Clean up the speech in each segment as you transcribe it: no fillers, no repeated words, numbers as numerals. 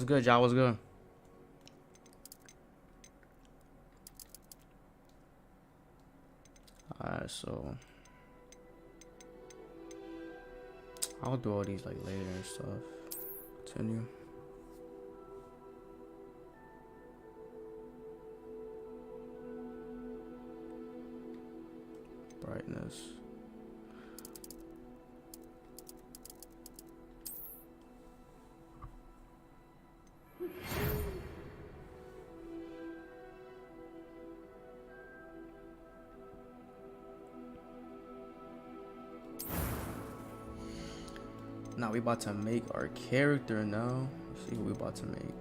What's good, y'all? What's good? Alright, so I'll do all these like later and stuff. Continue. Brightness. Now we about to make our character now. Let's see what we about to make.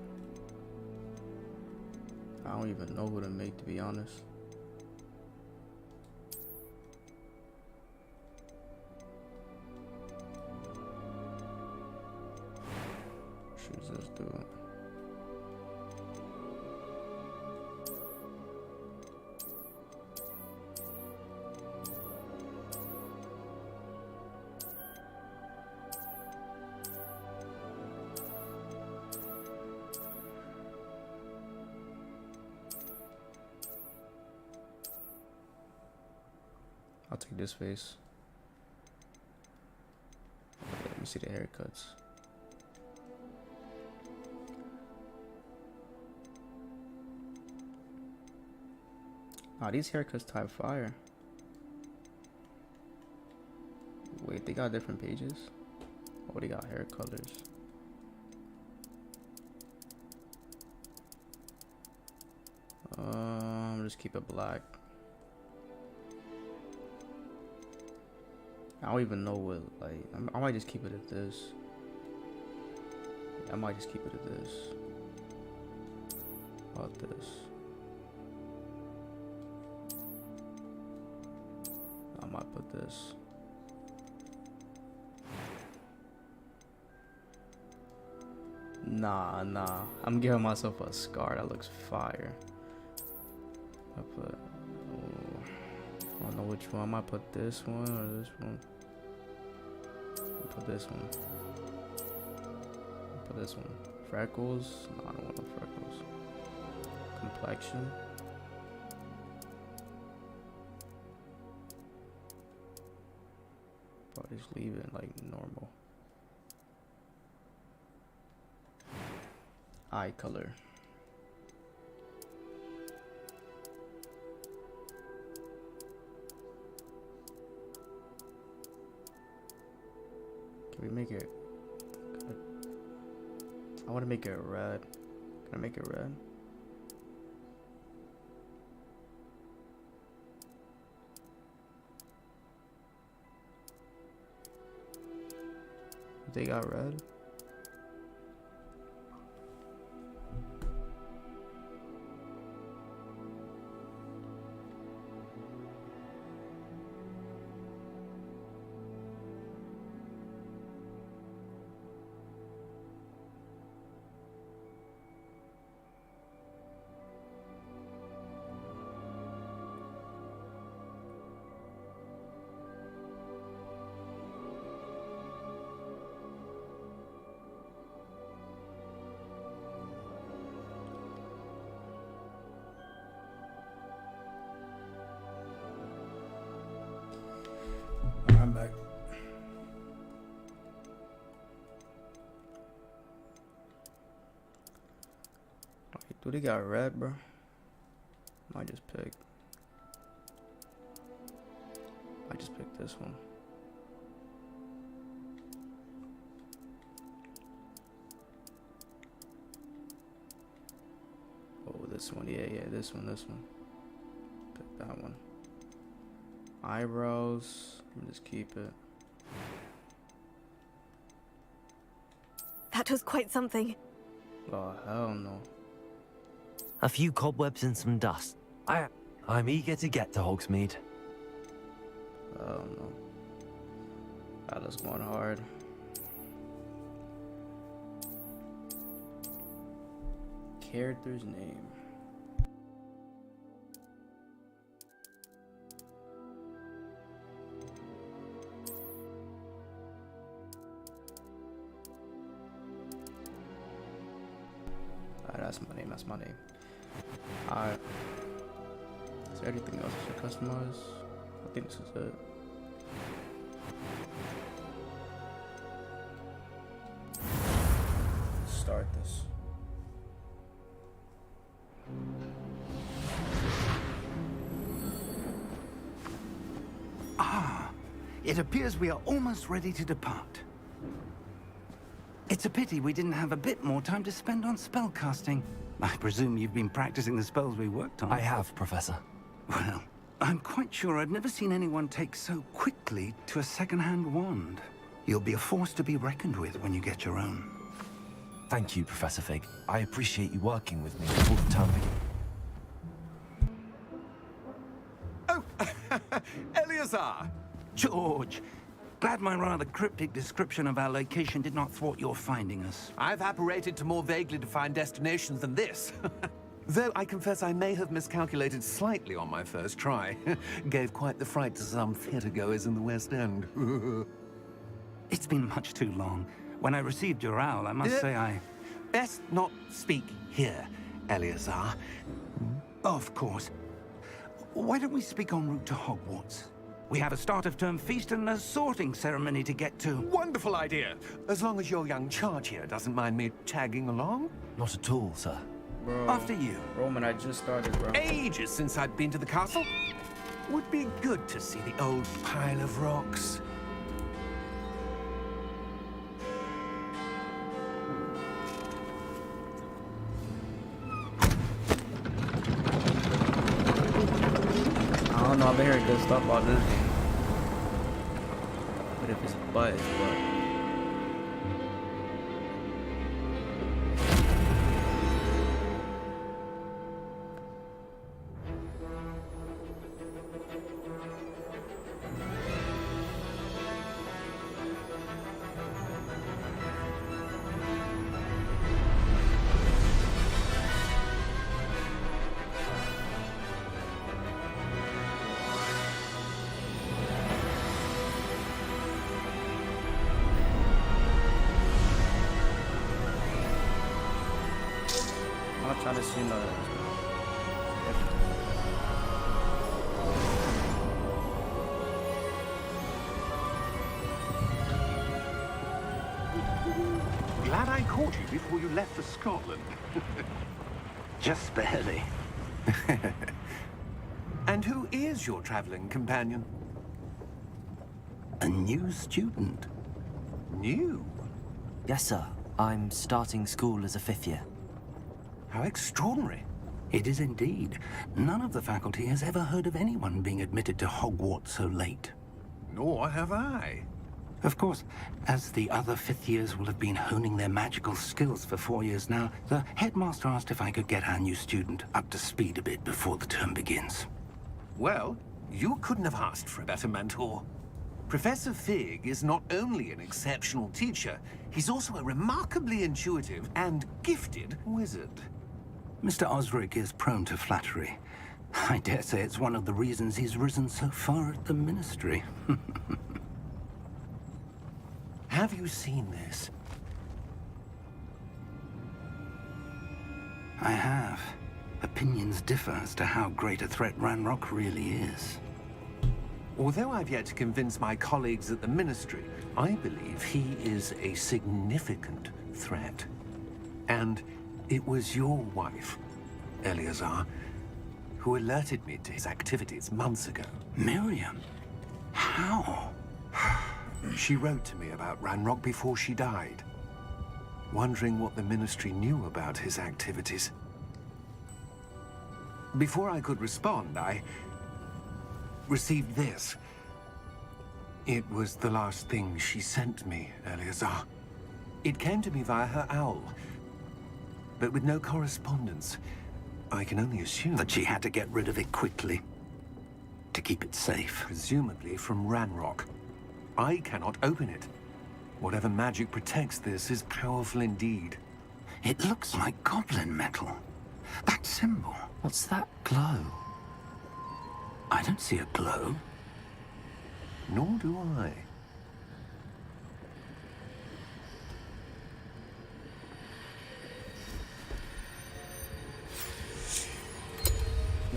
I don't even know who to make, to be honest. Choose this dude. I'll take this face. Let me see the haircuts. Ah, these haircuts type fire. Wait, they got different pages? Oh, they got hair colors. Just keep it black. I don't even know what, like, I might just keep it at this. I might just keep it at this. How about this? I might put this. Nah. I'm giving myself a scar that looks fire. I put, I don't know which one. I might put this one or this one. Put this one. Put this one. Freckles? No, I don't want no freckles. Complexion. Probably just leave it like normal. Eye color. Can we make it? I want to make it red. Can I make it red? They got red. I'm back. Wait, do they got red, bro? Might just pick this one. Oh, this one. Yeah, this one. Pick that one. Eyebrows. Let me just keep it. That was quite something. Oh, hell no. A few cobwebs and some dust. I'm eager to get to Hogsmeade. Oh no. That is going hard. Character's name. That's my name. That's my name. Alright. Is there anything else I should customize? I think this is it. Let's start this. It appears we are almost ready to depart. It's a pity we didn't have a bit more time to spend on spellcasting. I presume you've been practicing the spells we worked on. I have, Professor. Well, I'm quite sure I've never seen anyone take so quickly to a second-hand wand. You'll be a force to be reckoned with when you get your own. Thank you, Professor Fig. I appreciate you working with me before the term begins. Oh, Eleazar! George, glad my rather cryptic description of our location did not thwart your finding us. I've apparated to more vaguely defined destinations than this. Though I confess I may have miscalculated slightly on my first try. Gave quite the fright to some theatergoers in the West End. It's been much too long. When I received your owl, I must say I... Best not speak here, Eleazar. Of course. Why don't we speak en route to Hogwarts? We have a start-of-term feast and a sorting ceremony to get to. Wonderful idea! As long as your young charge here doesn't mind me tagging along. Not at all, sir. Bro, After you. Roman, I just started, bro. Ages since I'd been to the castle. Would be good to see the old pile of rocks. I don't know, I've been hearing good stuff about this game. But if it's butt, it's butt. I'm trying to see no. Glad I caught you before you left for Scotland. Just barely. And who is your traveling companion? A new student. New? Yes, sir. I'm starting school as a 5th year. How extraordinary. It is indeed. None of the faculty has ever heard of anyone being admitted to Hogwarts so late. Nor have I. Of course, as the other 5th years will have been honing their magical skills for 4 years now, the headmaster asked if I could get our new student up to speed a bit before the term begins. Well, you couldn't have asked for a better mentor. Professor Fig is not only an exceptional teacher, he's also a remarkably intuitive and gifted wizard. Mr. Osric is prone to flattery. I dare say it's one of the reasons he's risen so far at the Ministry. Have you seen this? I have. Opinions differ as to how great a threat Ranrock really is. Although I've yet to convince my colleagues at the Ministry, I believe he is a significant threat. And it was your wife, Eleazar, who alerted me to his activities months ago. Miriam? How? She wrote to me about Ranrock before she died, wondering what the Ministry knew about his activities. Before I could respond, I received this. It was the last thing she sent me, Eleazar. It came to me via her owl, but with no correspondence. I can only assume That she had to get rid of it quickly. To keep it safe. presumably from Ranrock. I cannot open it. Whatever magic protects this is powerful indeed. It looks like goblin metal. That symbol. What's that glow? I don't see a glow. Nor do I.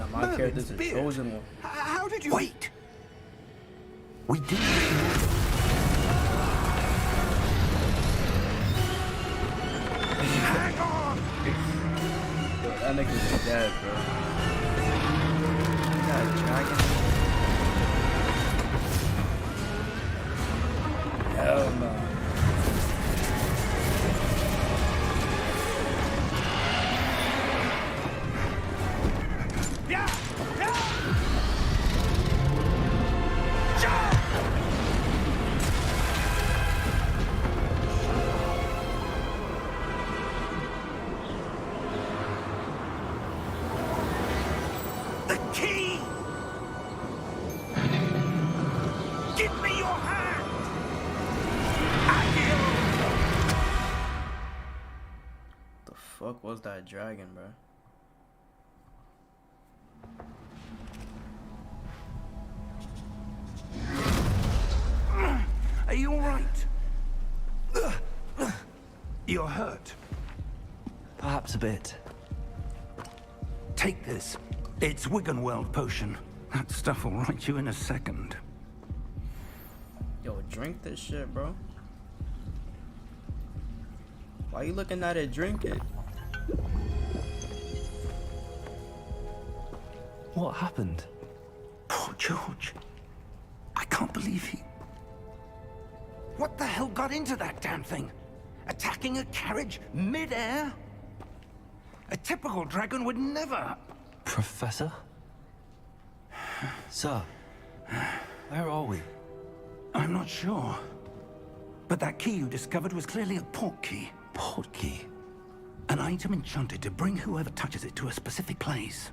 Now my Merlin's character's a beard. chosen one. How did you... Wait! We didn't... Hang on! Yo, that nigga's dead, bro. You got a dragon? Hell no. Yeah! Yeah! Jump! The key! Give me your hand! Accio! The fuck was that dragon, bro? Are you all right? You're hurt. Perhaps a bit. Take this. It's Wiggenweld potion. That stuff will right you in a second. Yo, drink this shit, bro. Why you looking at it? Drink it. What happened? Poor George. I can't believe he... What the hell got into that damn thing? Attacking a carriage mid-air? A typical dragon would never... Professor? Sir, where are we? I'm not sure. But that key you discovered was clearly a port key. Port key? An item enchanted to bring whoever touches it to a specific place.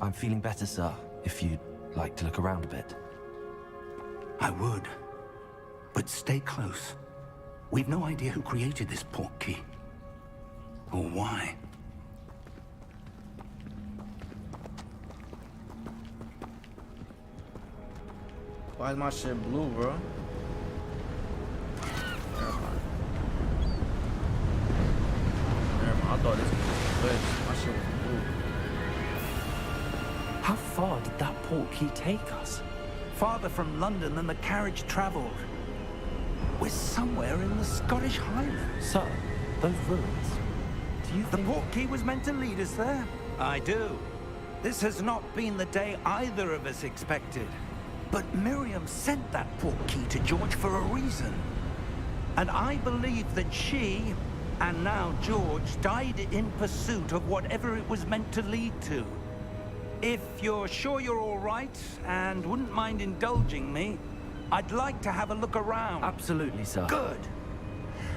I'm feeling better, sir, if you'd like to look around a bit. I would. But stay close. We've no idea who created this port key. Or why. Why is my shit blue, bro? Never mind. Never mind. I thought this was glitch. My shit was blue. How far did that port key take us? Farther from London than the carriage traveled. We're somewhere in the Scottish Highlands. Sir, those ruins. Do you The think... port key was meant to lead us there? I do. This has not been the day either of us expected. But Miriam sent that port key to George for a reason. And I believe that she, and now George, died in pursuit of whatever it was meant to lead to. If you're sure you're all right, and wouldn't mind indulging me, I'd like to have a look around. Absolutely, sir. Good.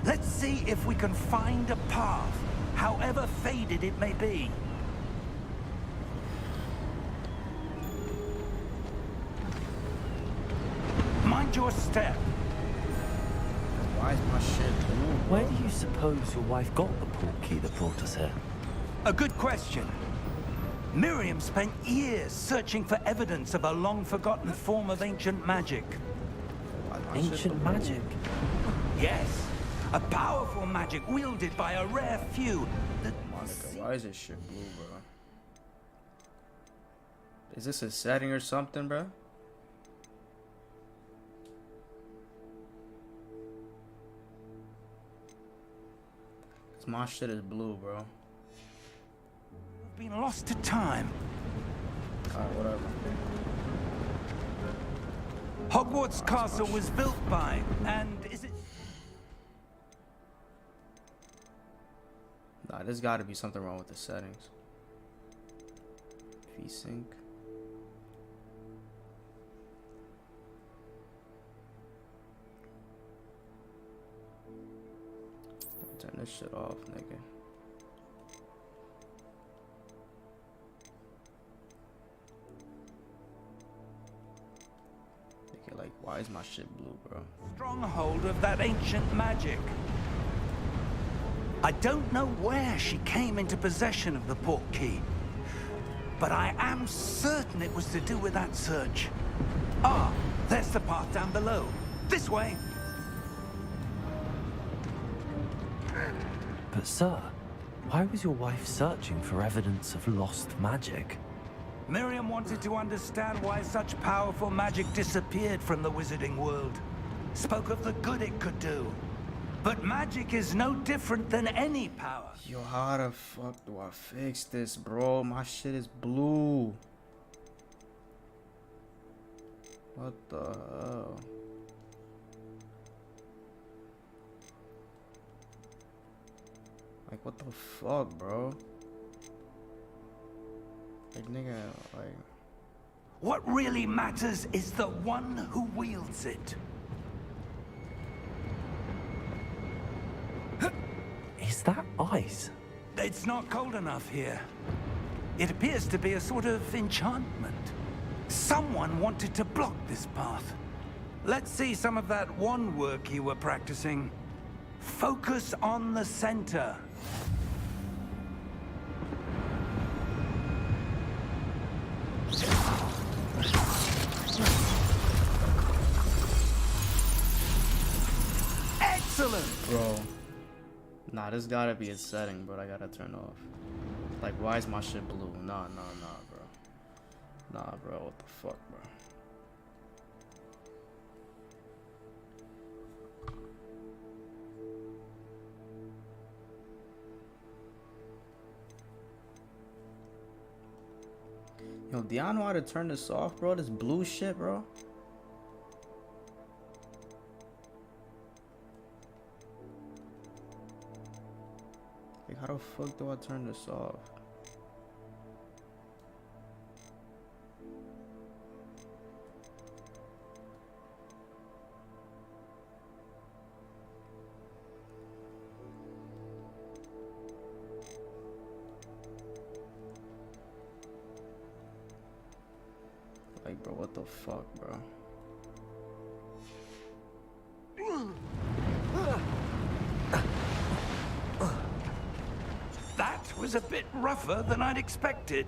Let's see if we can find a path, however faded it may be. Mind your step. Why is my shit blue, bro? Where do you suppose your wife got the port key that brought us here? A good question. Miriam spent years searching for evidence of a long-forgotten form of ancient magic. Why is my shit Ancient blue? magic? Yes, a powerful magic wielded by a rare few that... Monica, why is this shit blue, bro? Is this a setting or something, bro? 'Cause my shit is blue, bro. been lost to time. Alright, whatever. Hogwarts Castle was built by, and is it... Nah, there's gotta be something wrong with the settings. VSync. Turn this shit off, nigga. Nigga, like, why is my shit blue, bro? stronghold of that ancient magic? I don't know where she came into possession of the port key, but I am certain it was to do with that search. Ah, there's the path down below. This way. But sir, Why was your wife searching for evidence of lost magic? Miriam wanted to understand why such powerful magic disappeared from the wizarding world. Spoke of the good it could do. But magic is no different than any power. Yo, how the fuck do I fix this, bro? My shit is blue. What the hell? Like, what the fuck, bro? Like, nigga, like... What really matters is the one who wields it. Is that ice? It's not cold enough here. It appears to be a sort of enchantment. Someone wanted to block this path. Let's see some of that wand work you were practicing. Focus on the center. Excellent! Bro. Nah, this gotta be a setting, but I gotta turn off. Like, why is my shit blue? Nah, bro. Nah, bro, what the fuck, bro? Yo, do y'all know how to turn this off, bro? This blue shit, bro. Like, how the fuck do I turn this off? Like, bro, what the fuck, bro? That was a bit rougher than I'd expected.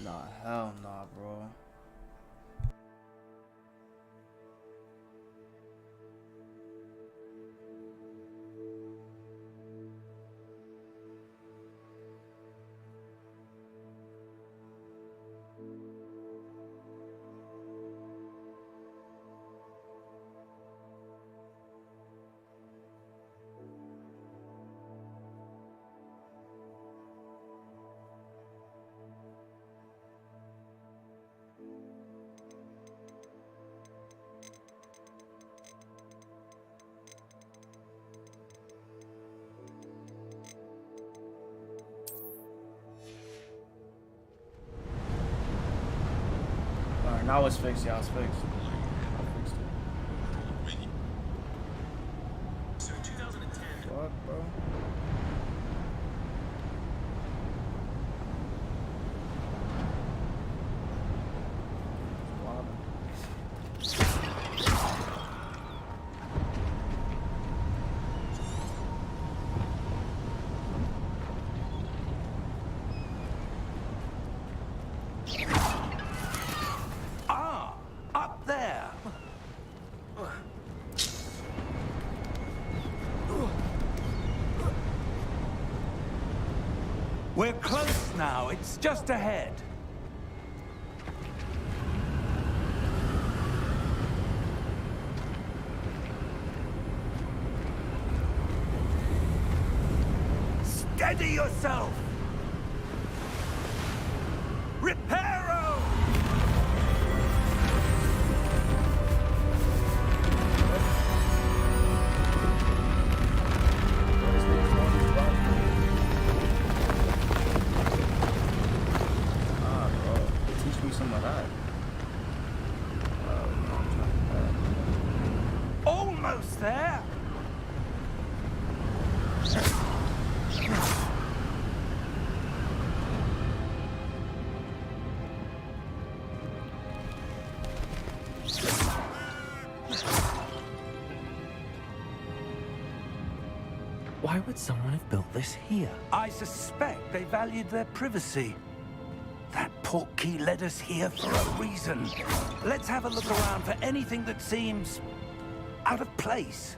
Nah, hell nah, bro. Alright, now it's fixed, y'all. It's fixed. I fixed it. So 2010. Fuck, bro. Ah, up there. We're close now. It's just ahead. Steady yourself. Reparo! Ah, bro. Teach me some of that. No, I'm trying to Almost there. Why would someone have built this here? I suspect they valued their privacy. That portkey led us here for a reason. Let's have a look around for anything that seems out of place.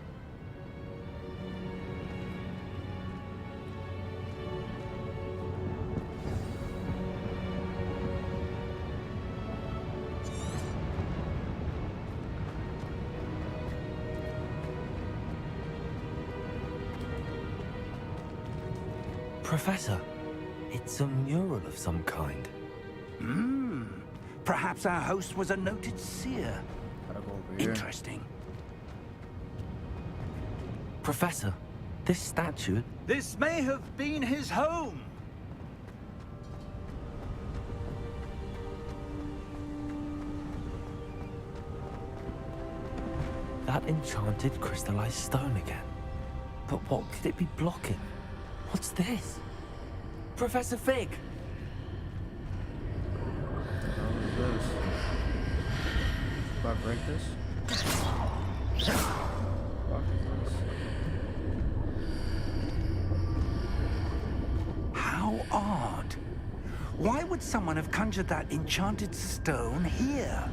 Professor, it's a mural of some kind. Perhaps our host was a noted seer. Gotta go over here. Interesting. Professor, this statue... This may have been his home. That enchanted crystallized stone again. But what could it be blocking? What's this? Professor Fig! What is this? Do I break this? Fuck is this? How odd. Why would someone have conjured that enchanted stone here?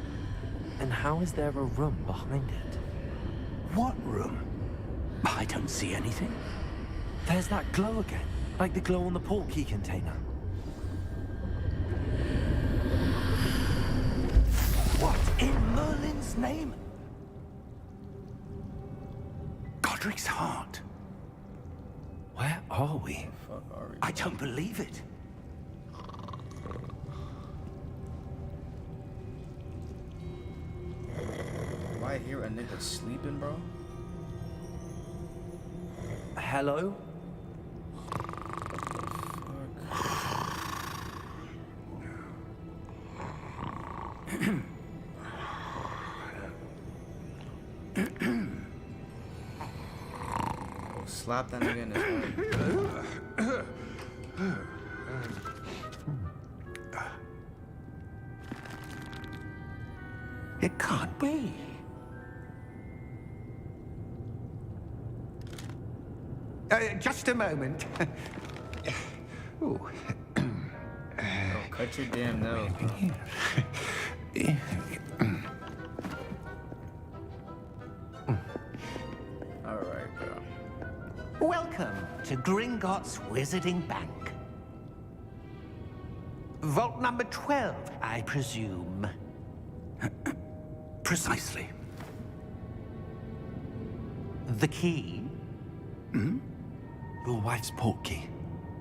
And how is there a room behind it? What room? I don't see anything. There's that glow again, like the glow on the portkey container. What in Merlin's name? Godric's heart. Where are we? Fuck are we? I don't believe it. Do I hear a nigga sleeping, bro? Hello? Slap that nigga in his head. It can't be. Just a moment. Ooh. Oh, cut your damn nose, bro. Alright, bro. Welcome to Gringotts Wizarding Bank. Vault number 12, I presume. Precisely. The key? Your wife's portkey.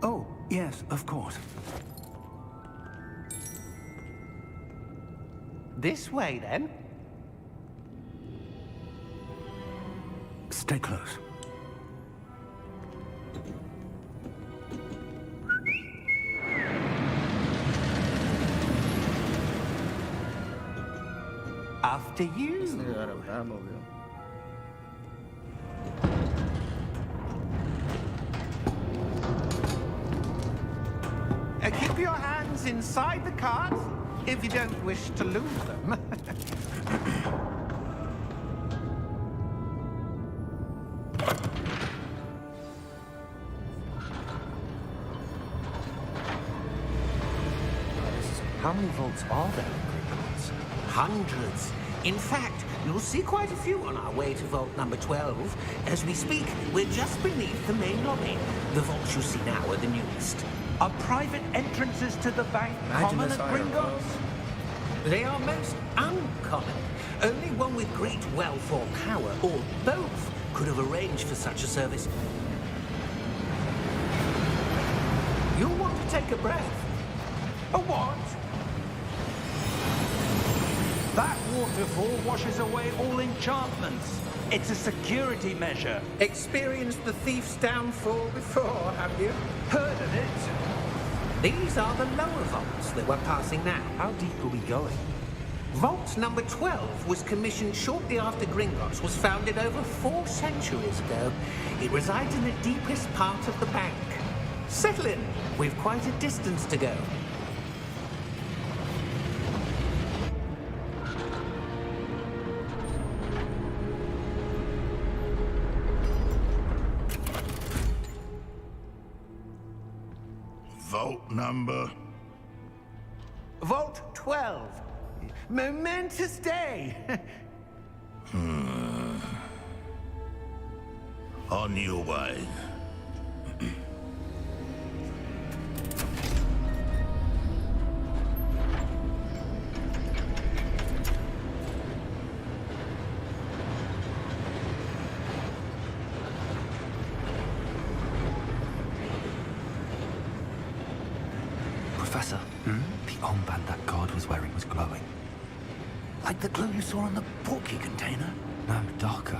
Oh, yes, of course. This way, then. Stay close. After you. This nigga got a Batmobile. Keep your hands inside the cart if you don't wish to lose them. How many vaults are there in Gringotts? Hundreds. In fact, you'll see quite a few on our way to vault number 12. As we speak, we're just beneath the main lobby. The vaults you see now are the newest. Are private entrances to the bank Imagine common this at higher, bro. Gringotts? They are most uncommon. Only one with great wealth or power, or both, could have arranged for such a service. You'll want to take a breath. A what? That waterfall washes away all enchantments. It's a security measure. Experienced the thief's downfall before, have you? Heard of it? These are the lower vaults that we're passing now. How deep are we going? Vault number 12 was commissioned shortly after Gringotts was founded over 4 centuries ago. It resides in the deepest part of the bank. Settle in. We've quite a distance to go. Vault number? Vault 12. Momentous day. On your way. was wearing was glowing. Like the glue you saw on the portkey container? No, darker.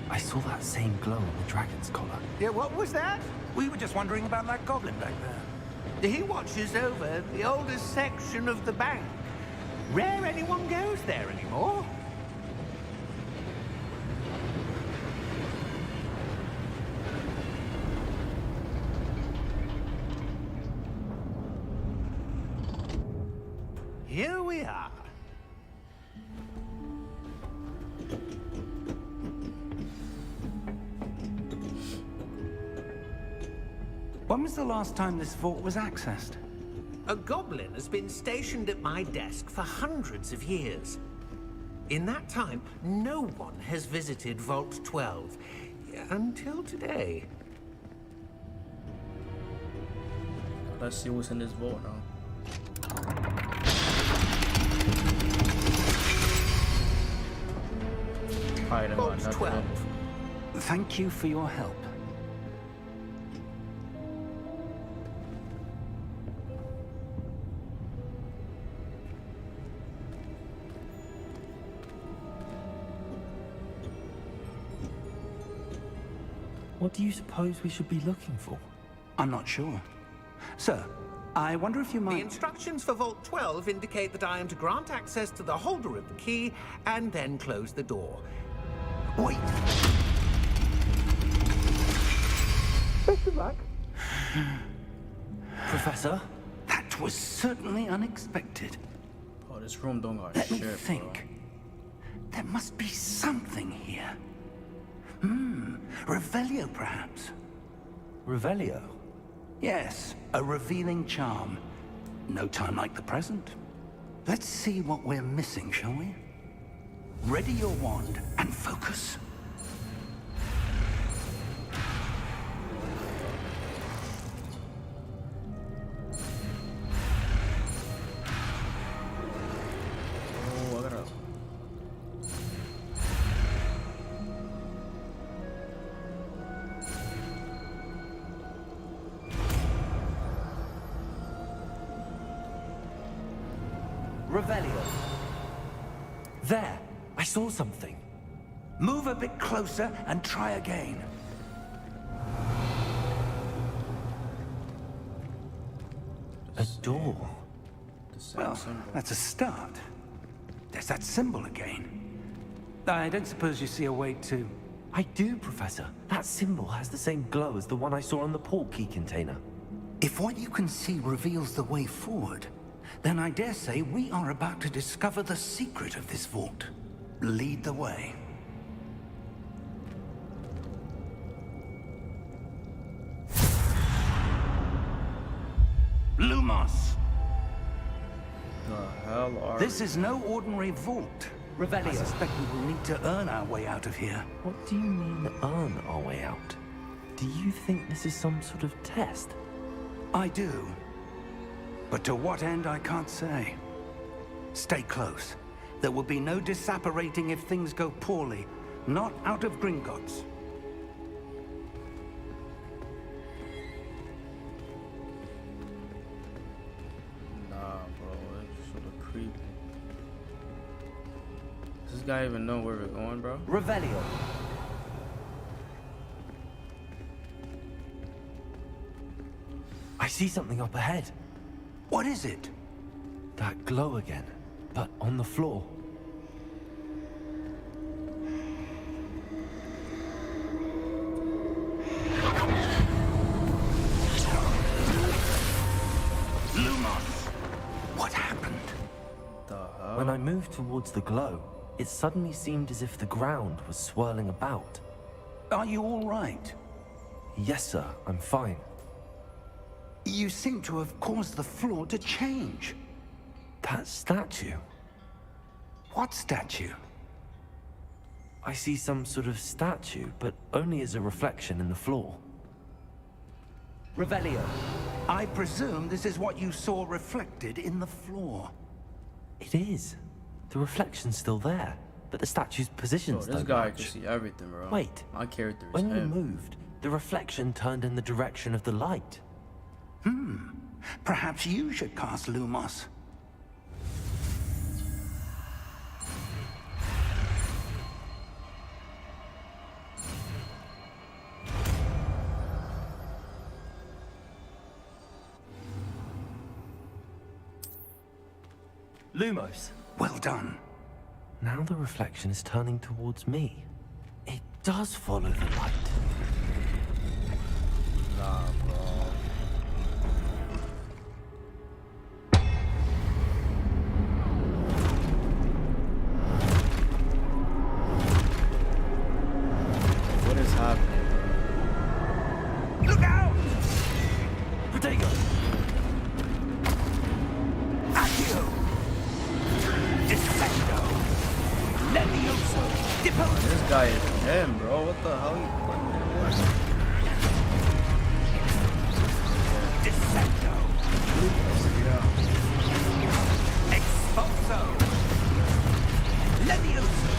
I saw that same glow on the dragon's collar. Yeah, what was that? We were just wondering about that goblin back there. He watches over the oldest section of the bank. Rare anyone goes there anymore. Here we are. When was the last time this vault was accessed? A goblin has been stationed at my desk for hundreds of years. In that time, no one has visited Vault 12. Until today. Let's see what's in this vault now. Alright, I got Vault nothing. 12. Thank you for your help. What do you suppose we should be looking for? I'm not sure. Sir, I wonder if you The might... instructions for Vault 12 indicate that I am to grant access to the holder of the key and then close the door. Wait! Best of luck. Professor? That was certainly unexpected. Oh, this room don't got Let me shit, think. There must be something here. Revelio, perhaps? Revelio? Yes, a revealing charm. No time like the present. Let's see what we're missing, shall we? Ready your wand and focus. Oh, I gotta... Revelio. There! I saw something. Move a bit closer and try again. A door. The same Well, symbol. that's a start. There's that symbol again. I don't suppose you see a way to... I do, Professor. That symbol has the same glow as the one I saw on the portkey container. If what you can see reveals the way forward, then I dare say we are about to discover the secret of this vault. Lead the way. Lumos! The hell are This is no ordinary vault. Revelio. I suspect we will need to earn our way out of here. What do you mean, earn our way out? Do you think this is some sort of test? I do. But to what end, I can't say. Stay close. There will be no disapparating if things go poorly. Not out of Gringotts. Nah, bro, it's sort of creepy. Does this guy even know where we're going, bro? Revelio. I see something up ahead. What is it? That glow again, but on the floor. Lumos! What happened? The hell? When I moved towards the glow, it suddenly seemed as if the ground was swirling about. Are you all right? Yes, sir, I'm fine. You seem to have caused the floor to change. That statue. What statue? I see some sort of statue, but only as a reflection in the floor. Revelio. I presume this is what you saw reflected in the floor. It is. The reflection's still there, but the statue's Bro, positions this don't guy match. can see everything, bro. Wait. My character is When you him. moved, the reflection turned in the direction of the light. Perhaps you should cast Lumos. Lumos. Well done. Now the reflection is turning towards me. It does follow the light. Nah, bro. What is happening, bro? Look out! Protego! Accio! Descendo! Levioso! Deposo! This guy is him, bro. What the hell? Descendo! Expulso! Levioso!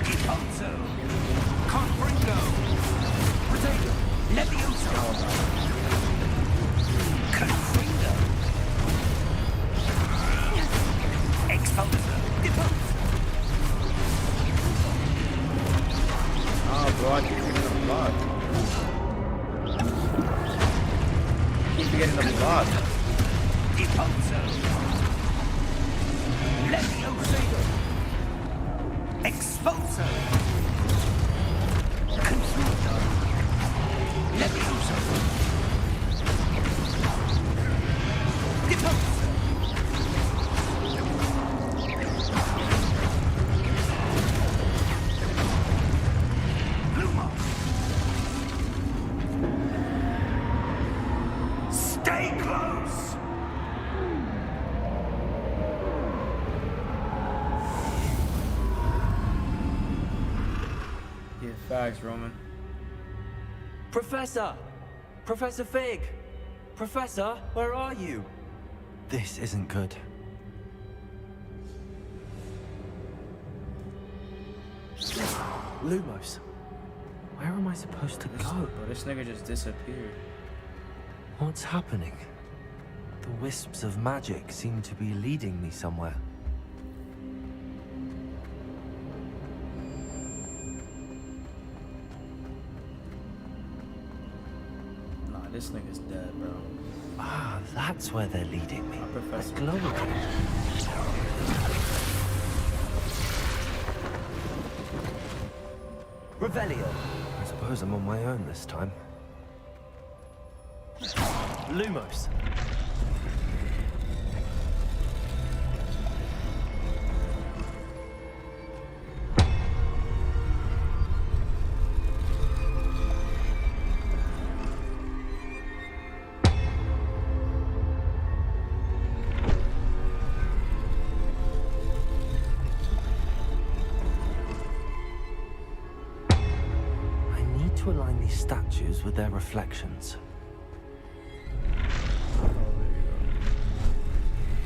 Deposo! Confringo! Protego! Levioso! Confringo! Expulso! Deposo! Oh, bro, I keep forgetting the block. Keep forgetting the block. Deposo! Levioso! Expulso! Confringo! Levioso! Deposo! Pluma! Stay close! Yeah, facts, Roman. Professor! Professor Fig! Professor, where are you? This isn't good. Lumos. Where am I supposed to go? Bro, this nigga just disappeared. What's happening? The wisps of magic seem to be leading me somewhere. Nah, this nigga's dead, bro. Ah, that's where they're leading me. Professor. That glow again. Revelio. I suppose I'm on my own this time. Lumos. To align these statues with their reflections.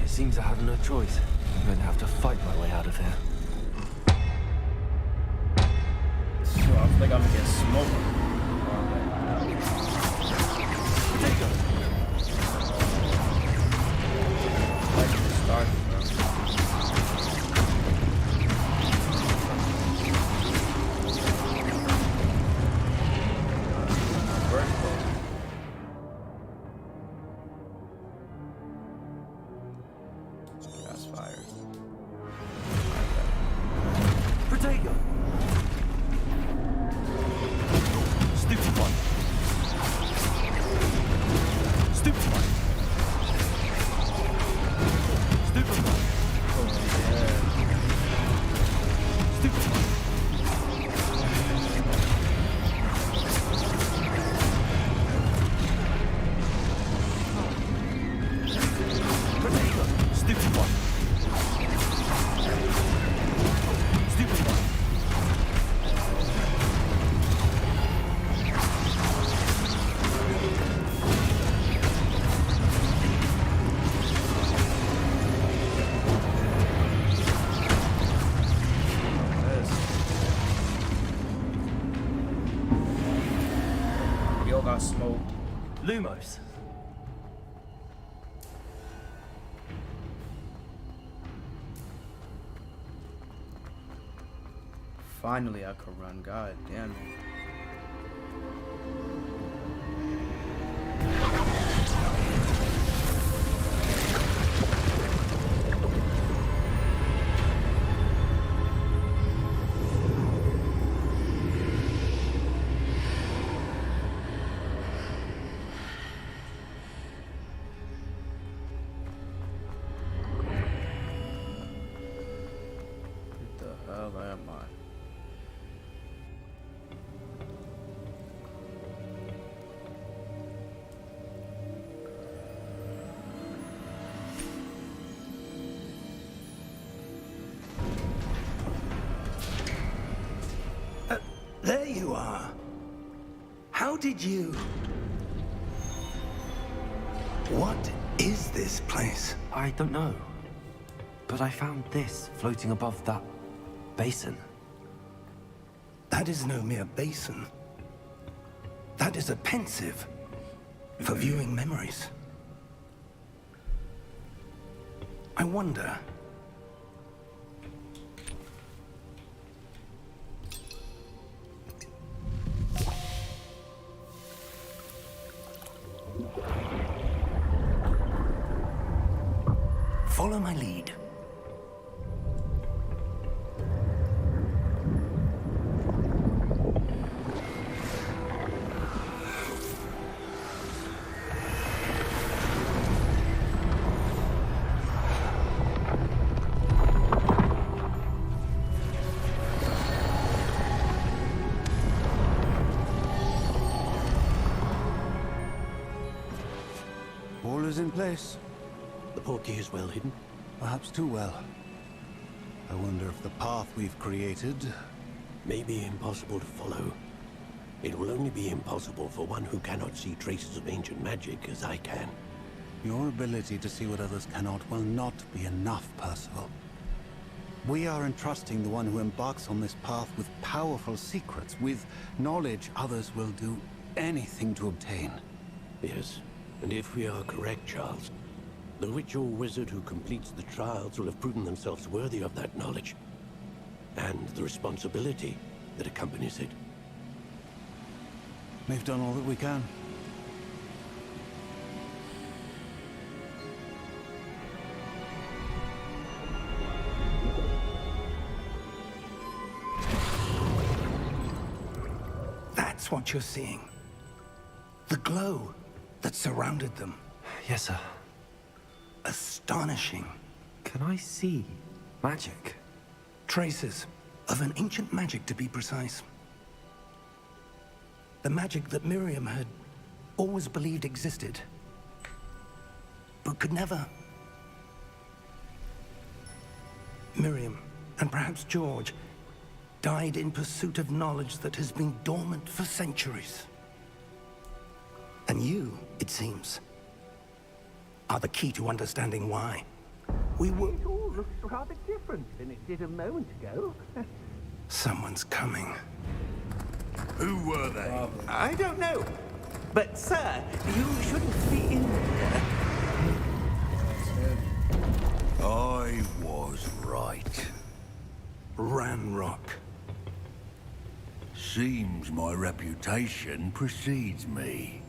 It seems I have no choice. I'm going to have to fight my way out of here. So I feel like I'm gonna get smoked. Like to start, bro. Gas fires. Protego! Stupid one. Stupid one. Stupid one. Oh, yeah. Stupid one. Protego! Stupid one. Stupid one. Yo got smoked. Lumos. Finally, I could run. God damn it. hell am I? There you are. How did you... What is this place? I don't know. But I found this floating above that basin. That is no mere basin. That is a pensive for viewing memories. I wonder... Follow my lead. All is in place. The portkey is well hidden. Perhaps too well. I wonder if the path we've created... May be impossible to follow. It will only be impossible for one who cannot see traces of ancient magic as I can. Your ability to see what others cannot will not be enough, Percival. We are entrusting the one who embarks on this path with powerful secrets, with knowledge others will do anything to obtain. Yes, and if we are correct, Charles, the witch or wizard who completes the trials will have proven themselves worthy of that knowledge, and the responsibility that accompanies it. We've done all that we can. That's what you're seeing. The glow that surrounded them. Yes, sir. Astonishing. Can I see magic? Traces of an ancient magic, to be precise. The magic that Miriam had always believed existed, but could never. Miriam, and perhaps George, died in pursuit of knowledge that has been dormant for centuries. And you, it seems, are the key to understanding why. We were... It all looks rather different than it did a moment ago. Someone's coming. Who were they? I don't know. But, sir, you shouldn't be in there. I was right. Ranrock. Seems my reputation precedes me.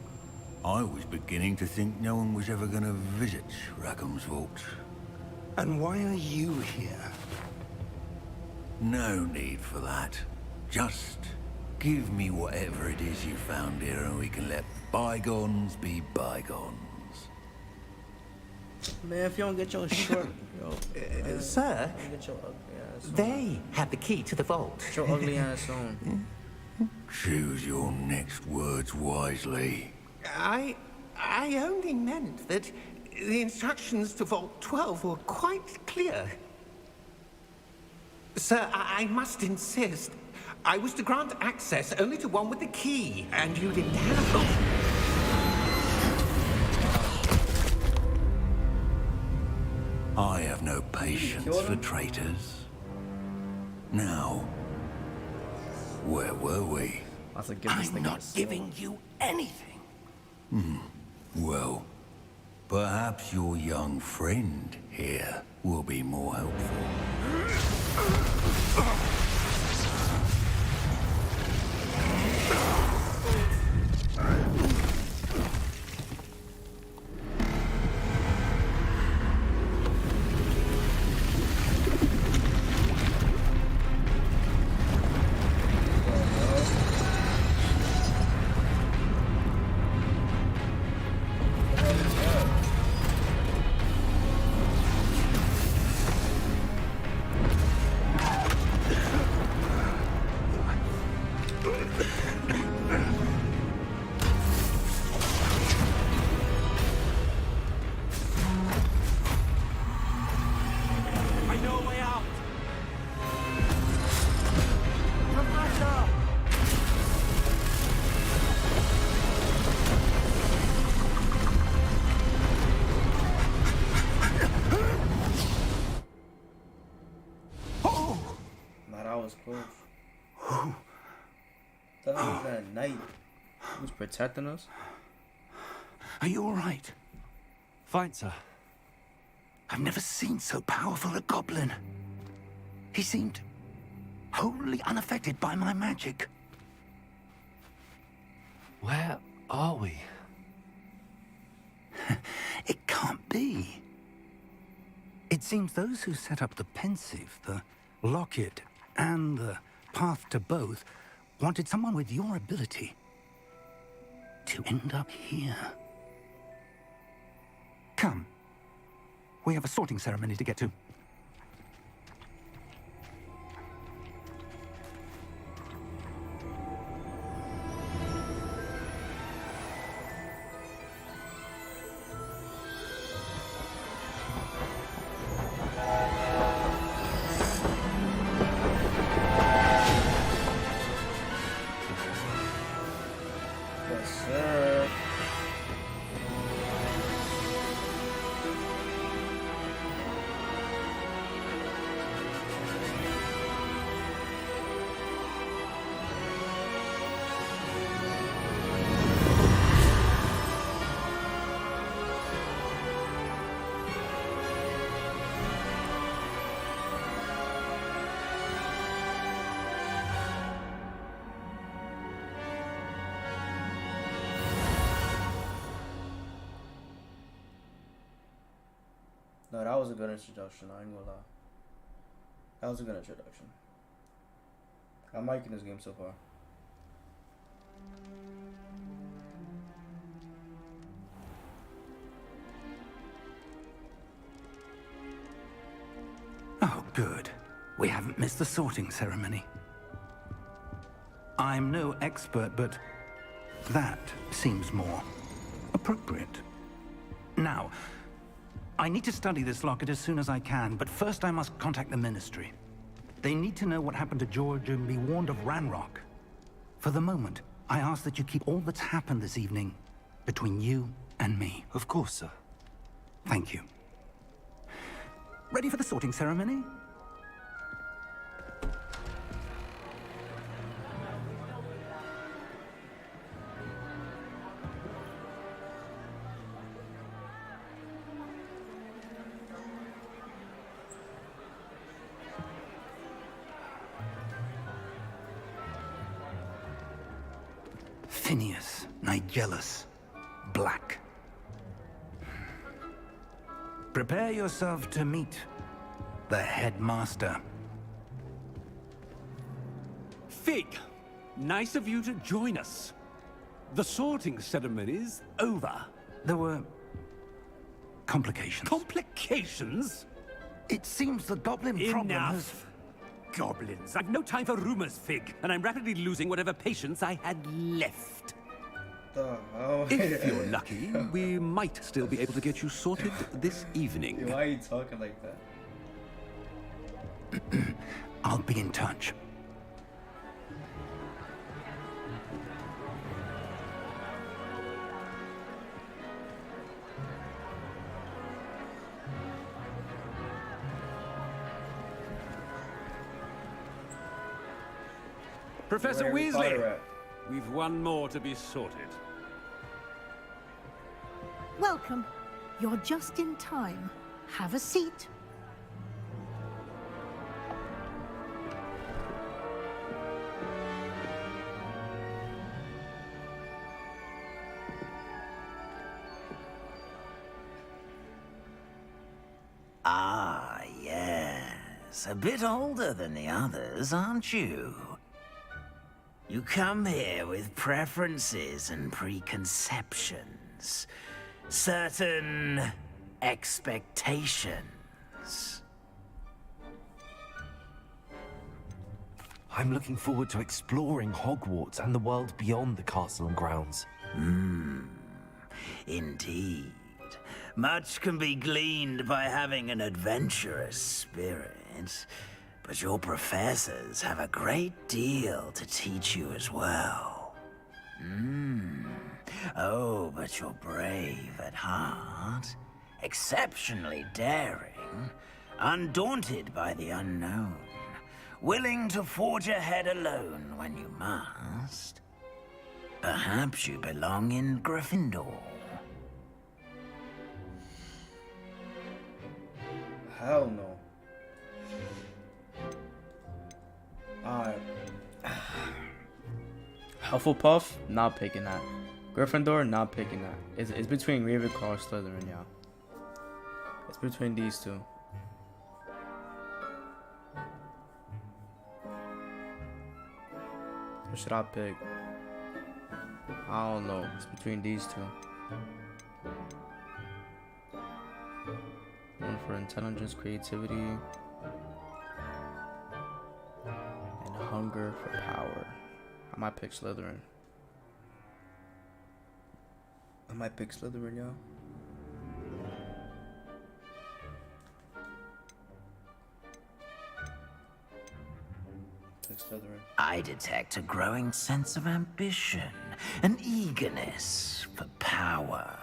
I was beginning to think no one was ever gonna visit Rackham's vault. And why are you here? No need for that. Just give me whatever it is you found here and we can let bygones be bygones. Man, if you don't get your short, yo, Sir, get your ugly ass on. they had the key to the vault. Get your ugly ass on. Choose your next words wisely. I only meant that the instructions to Vault 12 were quite clear. Sir, I must insist. I was to grant access only to one with the key, and you didn't have... I have no patience for traitors. Now, where were we? I have to give this I'm thing not a soul. giving you anything. Well, perhaps your young friend here will be more helpful. That was close. The hell was that knight? He was protecting us? Are you all right? Fine, sir. I've never seen so powerful a goblin. He seemed wholly unaffected by my magic. Where are we? It can't be. It seems those who set up the pensive, the locket, and the path to both wanted someone with your ability to end up here. Come. We have a sorting ceremony to get to. Yes, sir. No, that was a good introduction. I ain't gonna lie. That was a good introduction. I'm liking this game so far. Oh, good. We haven't missed the sorting ceremony. I'm no expert, but that seems more appropriate. Now, I need to study this locket as soon as I can, but first I must contact the Ministry. They need to know what happened to George and be warned of Ranrock. For the moment, I ask that you keep all that's happened this evening between you and me. Of course, sir. Thank you. Ready for the sorting ceremony? Phineas, Nigellus, Black. Prepare yourself to meet the headmaster. Fig, nice of you to join us. The sorting ceremony's over. There were complications. Complications? It seems the goblin problem has... Enough. Goblins. I've no time for rumors, Fig, and I'm rapidly losing whatever patience I had left. The hell? If you're lucky, we might still be able to get you sorted this evening. Why are you talking like that? I'll be in touch. Professor Where is Potter Weasley, at? we've one more to be sorted. Welcome. You're just in time. Have a seat. Ah, yes. A bit older than the others, aren't you? You come here with preferences and preconceptions. Certain expectations. I'm looking forward to exploring Hogwarts and the world beyond the castle and grounds. Indeed. Much can be gleaned by having an adventurous spirit, but your professors have a great deal to teach you as well. Oh, but you're brave at heart, exceptionally daring, undaunted by the unknown. willing to forge ahead alone when you must. Perhaps you belong in Gryffindor. Hell no. Alright. Hufflepuff, not picking that. Gryffindor, not picking that. It's between Ravenclaw or Slytherin, y'all. It's between these two. What should I pick? I don't know. It's between these two. One for intelligence, creativity, and hunger for power. I might pick Slytherin. Y'all. Pick Slytherin. I detect a growing sense of ambition, an eagerness for power.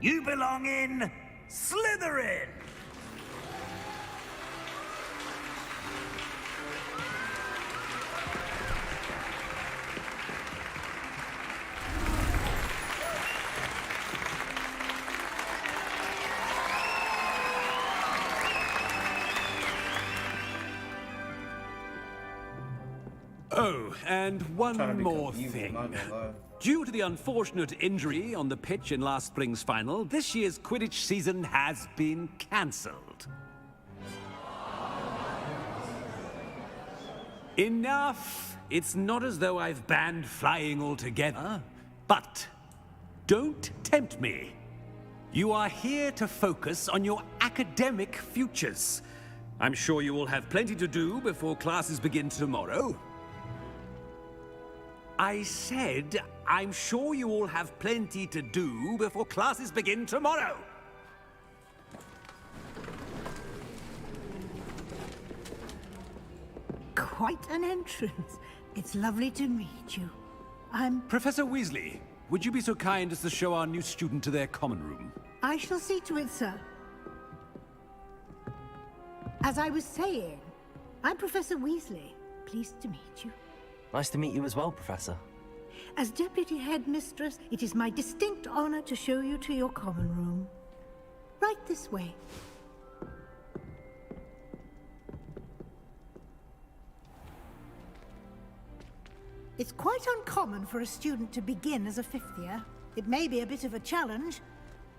You belong in Slytherin! Oh, and one more thing. Due to the unfortunate injury on the pitch in last spring's final, this year's Quidditch season has been cancelled. Enough! It's not as though I've banned flying altogether. But don't tempt me. You are here to focus on your academic futures. I'm sure you will have plenty to do before classes begin tomorrow. I said, I'm sure you all have plenty to do before classes begin tomorrow. Quite an entrance. It's lovely to meet you. I'm... Professor Weasley, would you be so kind as to show our new student to their common room? I shall see to it, sir. As I was saying, I'm Professor Weasley. Pleased to meet you. Nice to meet you as well, Professor. As Deputy Headmistress, it is my distinct honor to show you to your common room. Right this way. It's quite uncommon for a student to begin as a fifth year. It may be a bit of a challenge,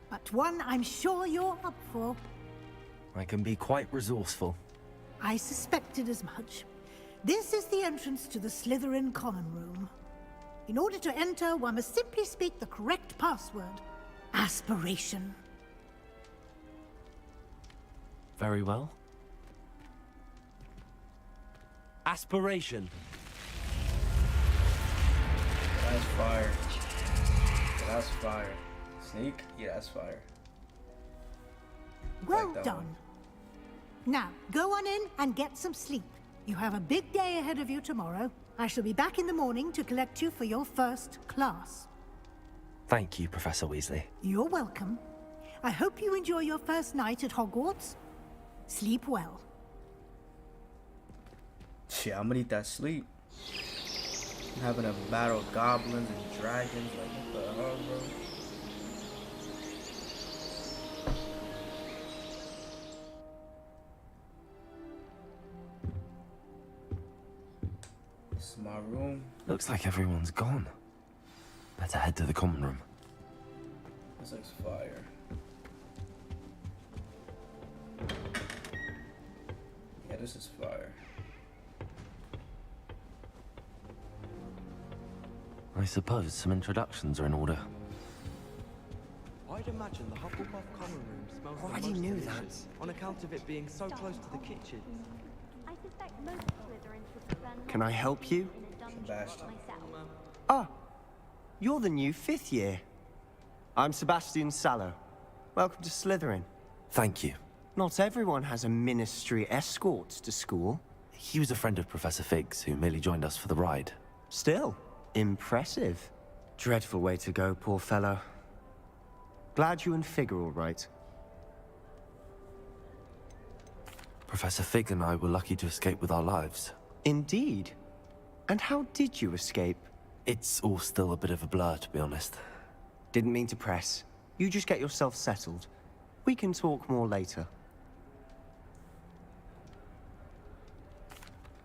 but one I'm sure you're up for. I can be quite resourceful. I suspected as much. This is the entrance to the Slytherin common room. In order to enter, one must simply speak the correct password. Aspiration. Very well. Aspiration. That's fire. That's fire. Sneak? Yeah, that's fire. Well Like that done. one. Now, go on in and get some sleep. You have a big day ahead of you tomorrow. I shall be back in the morning to collect you for your first class. Thank you, Professor Weasley. You're welcome. I hope you enjoy your first night at Hogwarts. Sleep well. Yeah, I'm gonna need that sleep. I'm having a battle of goblins and dragons. Like, what the hell, bro? This is my room. Looks like everyone's gone. Better head to the common room. This looks fire. Yeah, this is fire. I suppose some introductions are in order. I'd imagine the Hufflepuff common room smells Already the most knew delicious on account of it being so close to the kitchen. I suspect most Slytherins would prefer not Can I help you? in a dungeon myself. Ah, you're the new fifth year. I'm Sebastian Sallow. Welcome to Slytherin. Thank you. Not everyone has a ministry escort to school. He was a friend of Professor Fig's who merely joined us for the ride. Still, impressive. Dreadful way to go, poor fellow. Glad you and Fig are all right. Professor Fig and I were lucky to escape with our lives. Indeed. And how did you escape? It's all still a bit of a blur, to be honest. Didn't mean to press. You just get yourself settled. We can talk more later.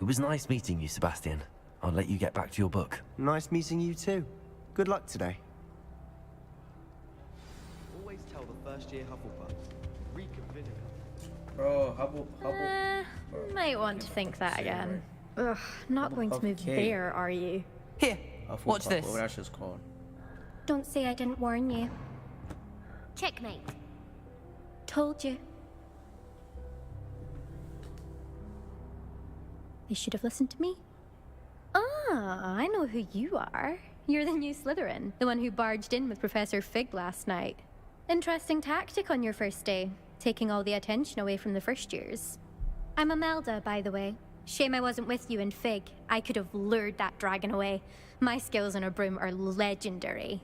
It was nice meeting you, Sebastian. I'll let you get back to your book. Nice meeting you too. Good luck today. Always tell the first year Hufflepuffs. Reek of vinegar. Bro, Hubble. Might want to think that again. Ugh, not going to move Okay. there, are you? Here, watch this. What that shit's called. Don't say I didn't warn you. Checkmate. Told you. They should have listened to me. Ah, I know who you are. You're the new Slytherin, the one who barged in with Professor Fig last night. Interesting tactic on your first day, taking all the attention away from the first years. I'm Imelda, by the way. Shame I wasn't with you in Fig. I could have lured that dragon away. My skills on a broom are legendary.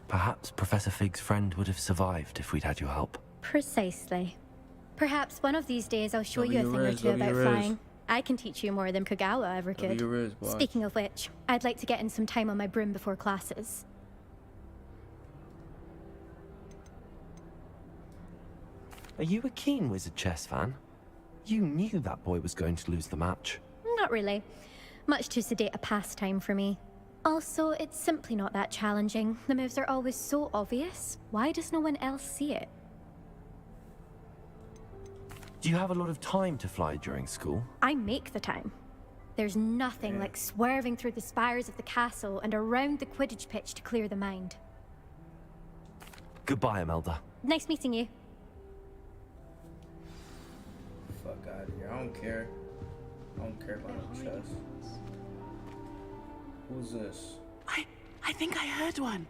Perhaps Professor Fig's friend would have survived if we'd had your help. Precisely. Perhaps one of these days I'll show you a thing or two about flying. I can teach you more than Kagawa ever could. Speaking of which, I'd like to get in some time on my broom before classes. Are you a keen Wizard chess fan? You knew that boy was going to lose the match. Not really. Much too sedate a pastime for me. Also, it's simply not that challenging. The moves are always so obvious. Why does no one else see it? Do you have a lot of time to fly during school? I make the time. There's nothing like swerving through the spires of the castle and around the Quidditch pitch to clear the mind. Goodbye, Imelda. Nice meeting you. Fuck out of here. I don't care. I don't care about no chess. Who's this? I think I heard one.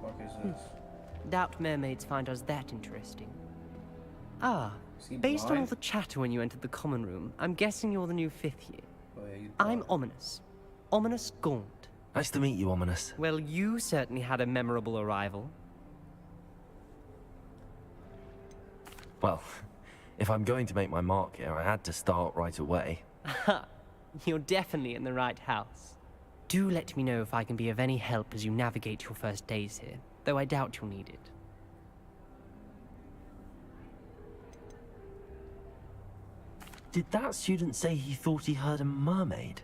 Fuck is this? Doubt mermaids find us that interesting. Ah, based on all the chatter when you entered the common room, I'm guessing you're the new 5th year. Oh, yeah, I'm Ominous. Ominous Gaunt. Nice to meet you, Ominous. Well, you certainly had a memorable arrival. Well, if I'm going to make my mark here, I had to start right away. Ha! You're definitely in the right house. Do let me know if I can be of any help as you navigate your first days here, though I doubt you'll need it. Did that student say he thought he heard a mermaid?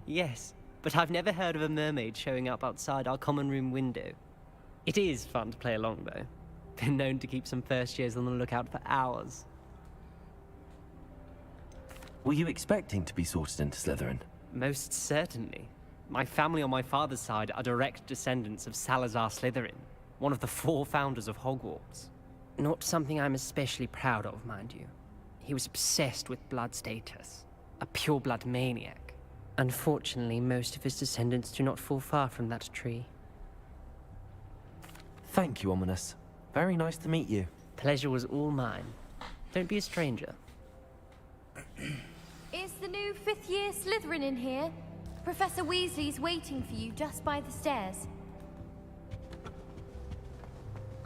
Yes, but I've never heard of a mermaid showing up outside our common room window. It is fun to play along, though. Been known to keep some first years on the lookout for hours. Were you expecting to be sorted into Slytherin? Most certainly. My family on my father's side are direct descendants of Salazar Slytherin, one of the 4 founders of Hogwarts. Not something I'm especially proud of, mind you. He was obsessed with blood status, a pure-blood maniac. Unfortunately, most of his descendants do not fall far from that tree. Thank you, Ominous. Very nice to meet you. Pleasure was all mine. Don't be a stranger. Is the new 5th year Slytherin in here? Professor Weasley's waiting for you just by the stairs.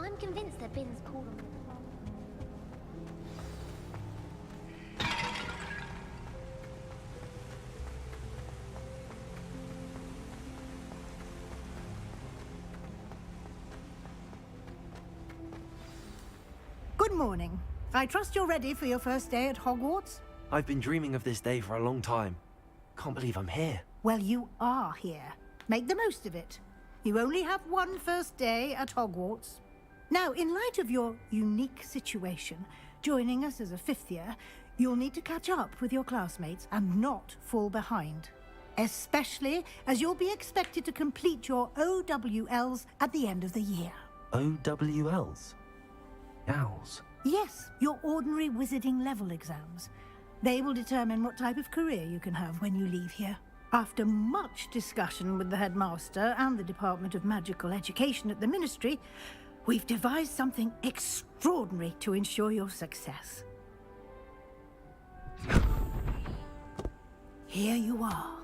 I'm convinced that Bin's called on me. Good morning. I trust you're ready for your first day at Hogwarts? I've been dreaming of this day for a long time. Can't believe I'm here. Well, you are here. Make the most of it. You only have one first day at Hogwarts. Now, in light of your unique situation, joining us as a 5th year, you'll need to catch up with your classmates and not fall behind. Especially as you'll be expected to complete your OWLs at the end of the year. OWLs? Owls? Yes, your ordinary wizarding level exams. They will determine what type of career you can have when you leave here. After much discussion with the headmaster and the Department of Magical Education at the Ministry, we've devised something extraordinary to ensure your success. Here you are.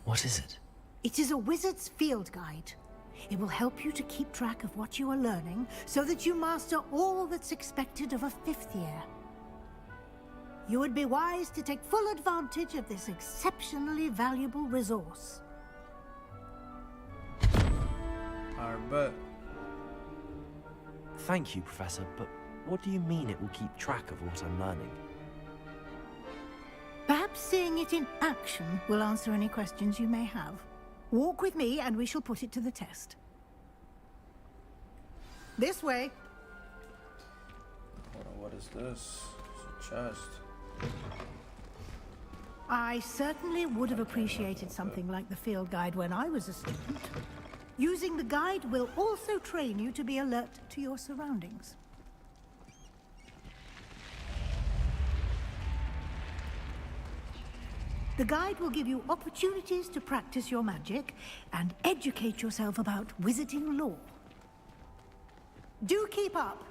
What is it? It is a wizard's field guide. It will help you to keep track of what you are learning so that you master all that's expected of a 5th year. You would be wise to take full advantage of this exceptionally valuable resource. Alright, but... Thank you, Professor, but what do you mean it will keep track of what I'm learning? Perhaps seeing it in action will answer any questions you may have. Walk with me and we shall put it to the test. This way. Hold on, what is this? It's a chest. I certainly would have appreciated something like the field guide when I was a student. Using the guide will also train you to be alert to your surroundings. The guide will give you opportunities to practice your magic and educate yourself about wizarding lore. Do keep up.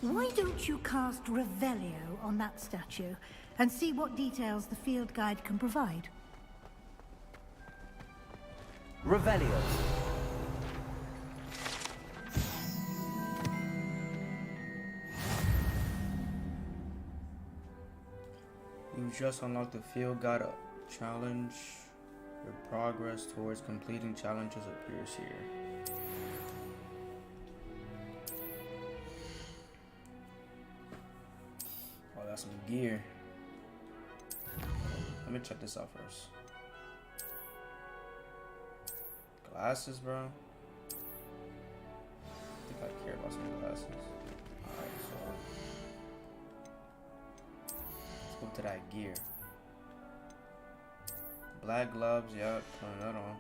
Why don't you cast Revelio on that statue and see what details the field guide can provide? Revelio. You just unlocked the field guide challenge. Your progress towards completing challenges appears here. Oh, that's some gear. Let me check this out first. Glasses, bro. I think I care about some glasses. Alright, so let's go to that gear. Black gloves, yeah, putting that on.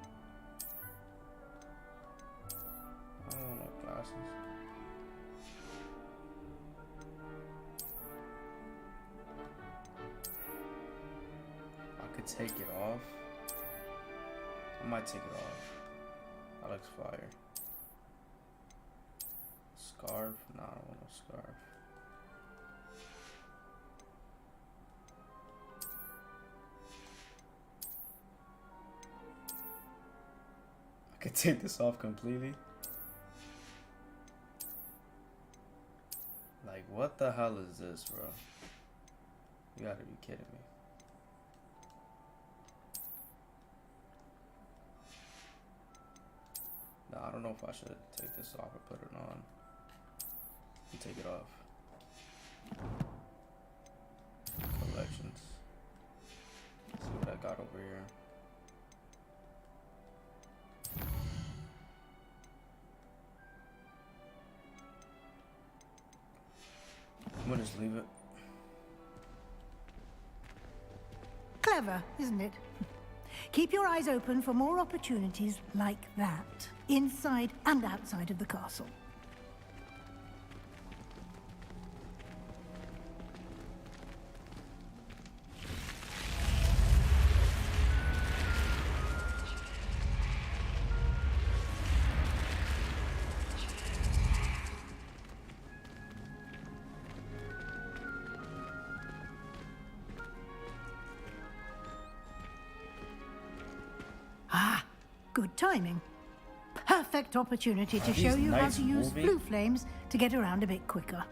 I don't want no glasses. I could take it off. I might take it off. That looks fire. Scarf? Nah, I don't want no scarf. I could take this off completely. Like, what the hell is this, bro? You gotta be kidding me. Nah, I don't know if I should take this off or put it on. And take it off. Collections. Let's see what I got over here. I'm gonna just leave it. Clever, isn't it? Keep your eyes open for more opportunities like that, inside and outside of the castle. Good timing. Perfect opportunity to show you how to use blue flames to get around a bit quicker.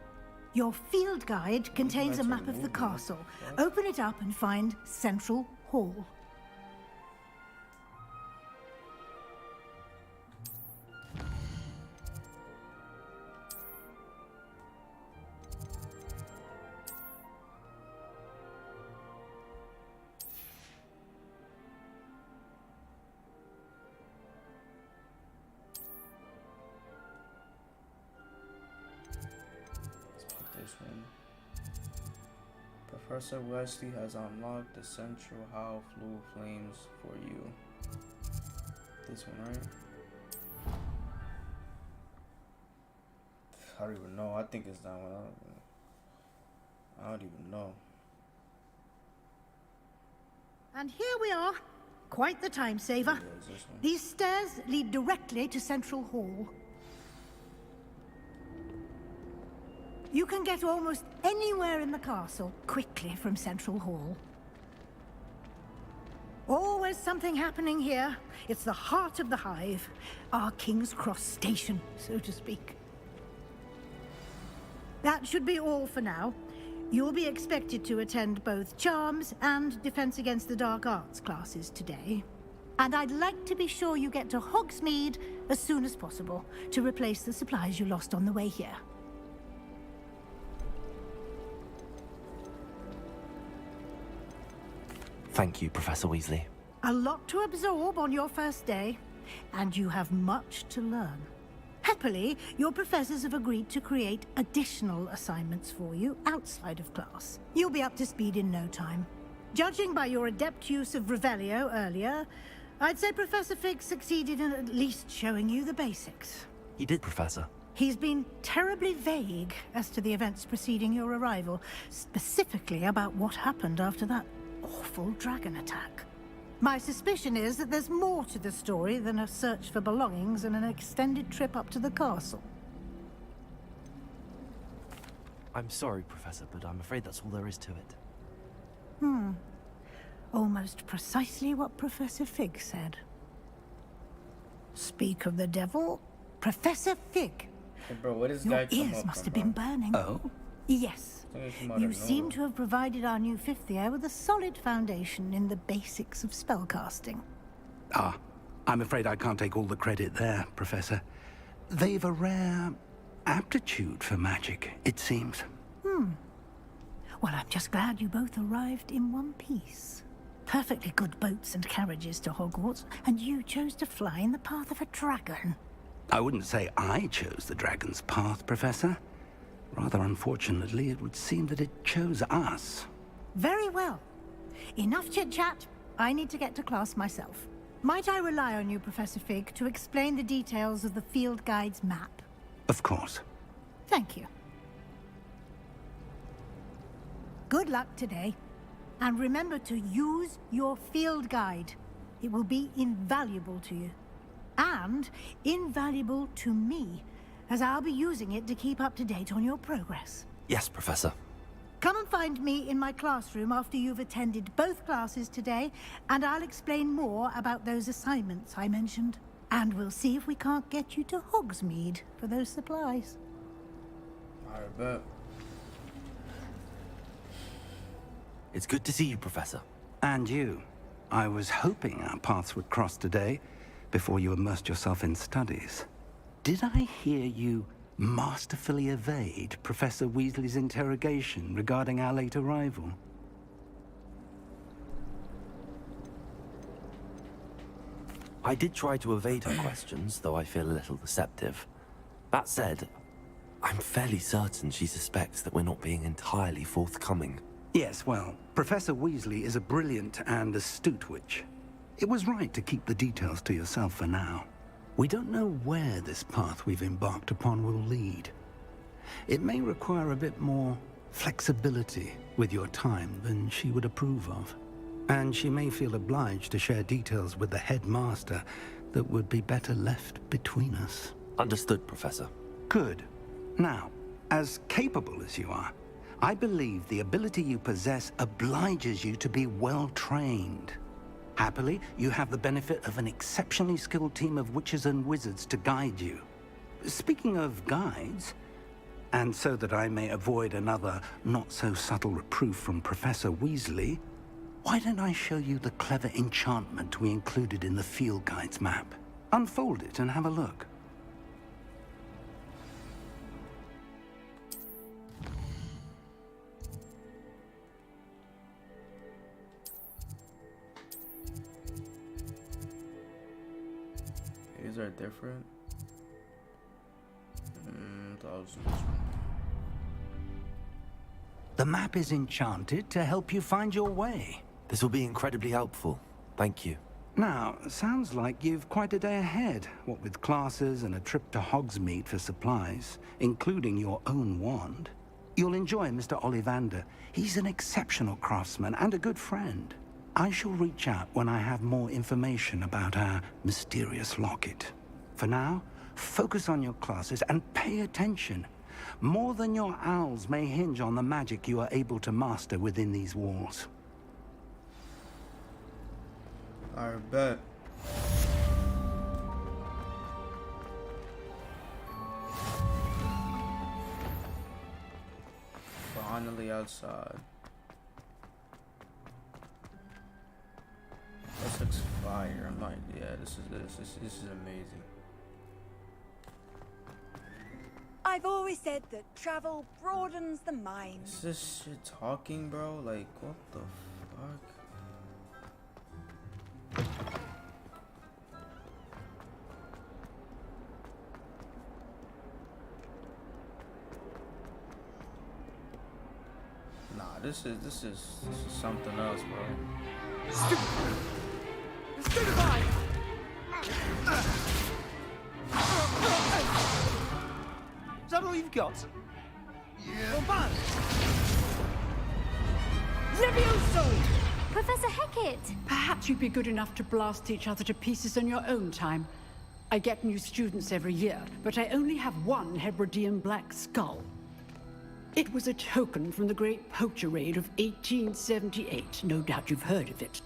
Your field guide contains a map of the castle. Open it up and find Central Hall. Professor Wesley has unlocked the Central Hall Blue Flames for you. This one, right? I don't even know. I think it's that one. I don't even know. And here we are. Quite the time saver. These stairs lead directly to Central Hall. You can get almost anywhere in the castle quickly from Central Hall. always something happening here. It's the heart of the hive. Our King's Cross station, so to speak. That should be all for now. You'll be expected to attend both Charms and Defense Against the Dark Arts classes today. And I'd like to be sure you get to Hogsmeade as soon as possible to replace the supplies you lost on the way here. Thank you, Professor Weasley. A lot to absorb on your first day, and you have much to learn. Happily, your professors have agreed to create additional assignments for you outside of class. You'll be up to speed in no time. Judging by your adept use of Revelio earlier, I'd say Professor Fig succeeded in at least showing you the basics. He did, Professor. He's been terribly vague as to the events preceding your arrival, specifically about what happened after that awful dragon attack. My suspicion is that there's more to the story than a search for belongings and an extended trip up to the castle. I'm sorry, Professor, but I'm afraid that's all there is to it. Almost precisely what Professor Fig said. Speak of the devil, Professor Fig. Hey bro, what is Your guy come ears up must from, have been bro? burning. Oh? Yes. You seem nowhere. to have provided our new fifth year with a solid foundation in the basics of spellcasting. Ah, I'm afraid I can't take all the credit there, Professor. They've a rare aptitude for magic, it seems. Well, I'm just glad you both arrived in one piece. Perfectly good boats and carriages to Hogwarts, and you chose to fly in the path of a dragon. I wouldn't say I chose the dragon's path, Professor. Rather unfortunately, it would seem that it chose us. Very well. Enough chit-chat. I need to get to class myself. Might I rely on you, Professor Fig, to explain the details of the field guide's map? Of course. Thank you. Good luck today. And remember to use your field guide. It will be invaluable to you. And invaluable to me, as I'll be using it to keep up to date on your progress. Yes, Professor. Come and find me in my classroom after you've attended both classes today, and I'll explain more about those assignments I mentioned. And we'll see if we can't get you to Hogsmeade for those supplies. I bet. It's good to see you, Professor. And you. I was hoping our paths would cross today, before you immersed yourself in studies. Did I hear you masterfully evade Professor Weasley's interrogation regarding our late arrival? I did try to evade her questions, though I feel a little deceptive. That said, I'm fairly certain she suspects that we're not being entirely forthcoming. Yes, well, Professor Weasley is a brilliant and astute witch. It was right to keep the details to yourself for now. We don't know where this path we've embarked upon will lead. It may require a bit more flexibility with your time than she would approve of. And she may feel obliged to share details with the headmaster that would be better left between us. Understood, Professor. Good. Now, as capable as you are, I believe the ability you possess obliges you to be well trained. Happily, you have the benefit of an exceptionally skilled team of witches and wizards to guide you. Speaking of guides, and so that I may avoid another not-so-subtle reproof from Professor Weasley, why don't I show you the clever enchantment we included in the field guide's map? Unfold it and have a look. These are different. Thousands. The map is enchanted to help you find your way. This will be incredibly helpful. Thank you. Now, sounds like you've quite a day ahead, what with classes and a trip to Hogsmeade for supplies, including your own wand. You'll enjoy Mr. Ollivander. He's an exceptional craftsman and a good friend. I shall reach out when I have more information about our mysterious locket. For now, focus on your classes and pay attention. More than your owls may hinge on the magic you are able to master within these walls. I bet. Finally outside. This looks fire. I'm like, yeah, this is amazing. I've always said that travel broadens the mind. Is this shit talking, bro? Like, what the fuck? Nah, this is something else, bro. Stupefy! Is that all you've got? Bombard! Levioso! Professor Hecat! Perhaps you'd be good enough to blast each other to pieces on your own time. I get new students every year, but I only have one Hebridean black skull. It was a token from the Great Poacher Raid of 1878. No doubt you've heard of it.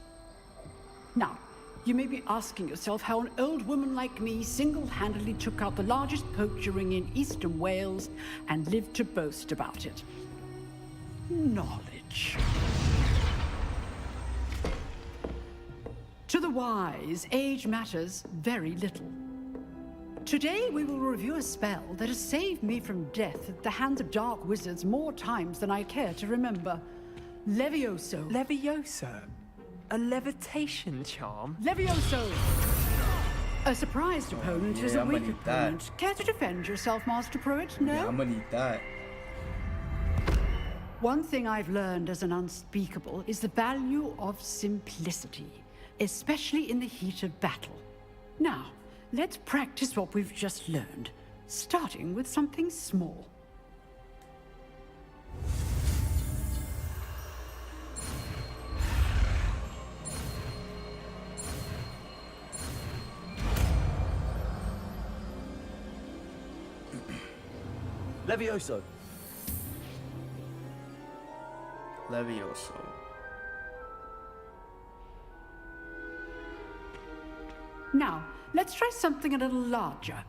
Now, you may be asking yourself how an old woman like me single-handedly took out the largest poacher ring in eastern Wales and lived to boast about it. Knowledge. To the wise, age matters very little. Today we will review a spell that has saved me from death at the hands of dark wizards more times than I care to remember. Levioso. Levioso? A levitation charm? Levioso! A surprised opponent is a I'm gonna weak need that. opponent. Care to defend yourself, Master Pruitt? No? Yeah, I'm gonna need that. One thing I've learned as an unspeakable is the value of simplicity, especially in the heat of battle. Now, let's practice what we've just learned, starting with something small. Levioso. Levioso. Now, let's try something a little larger.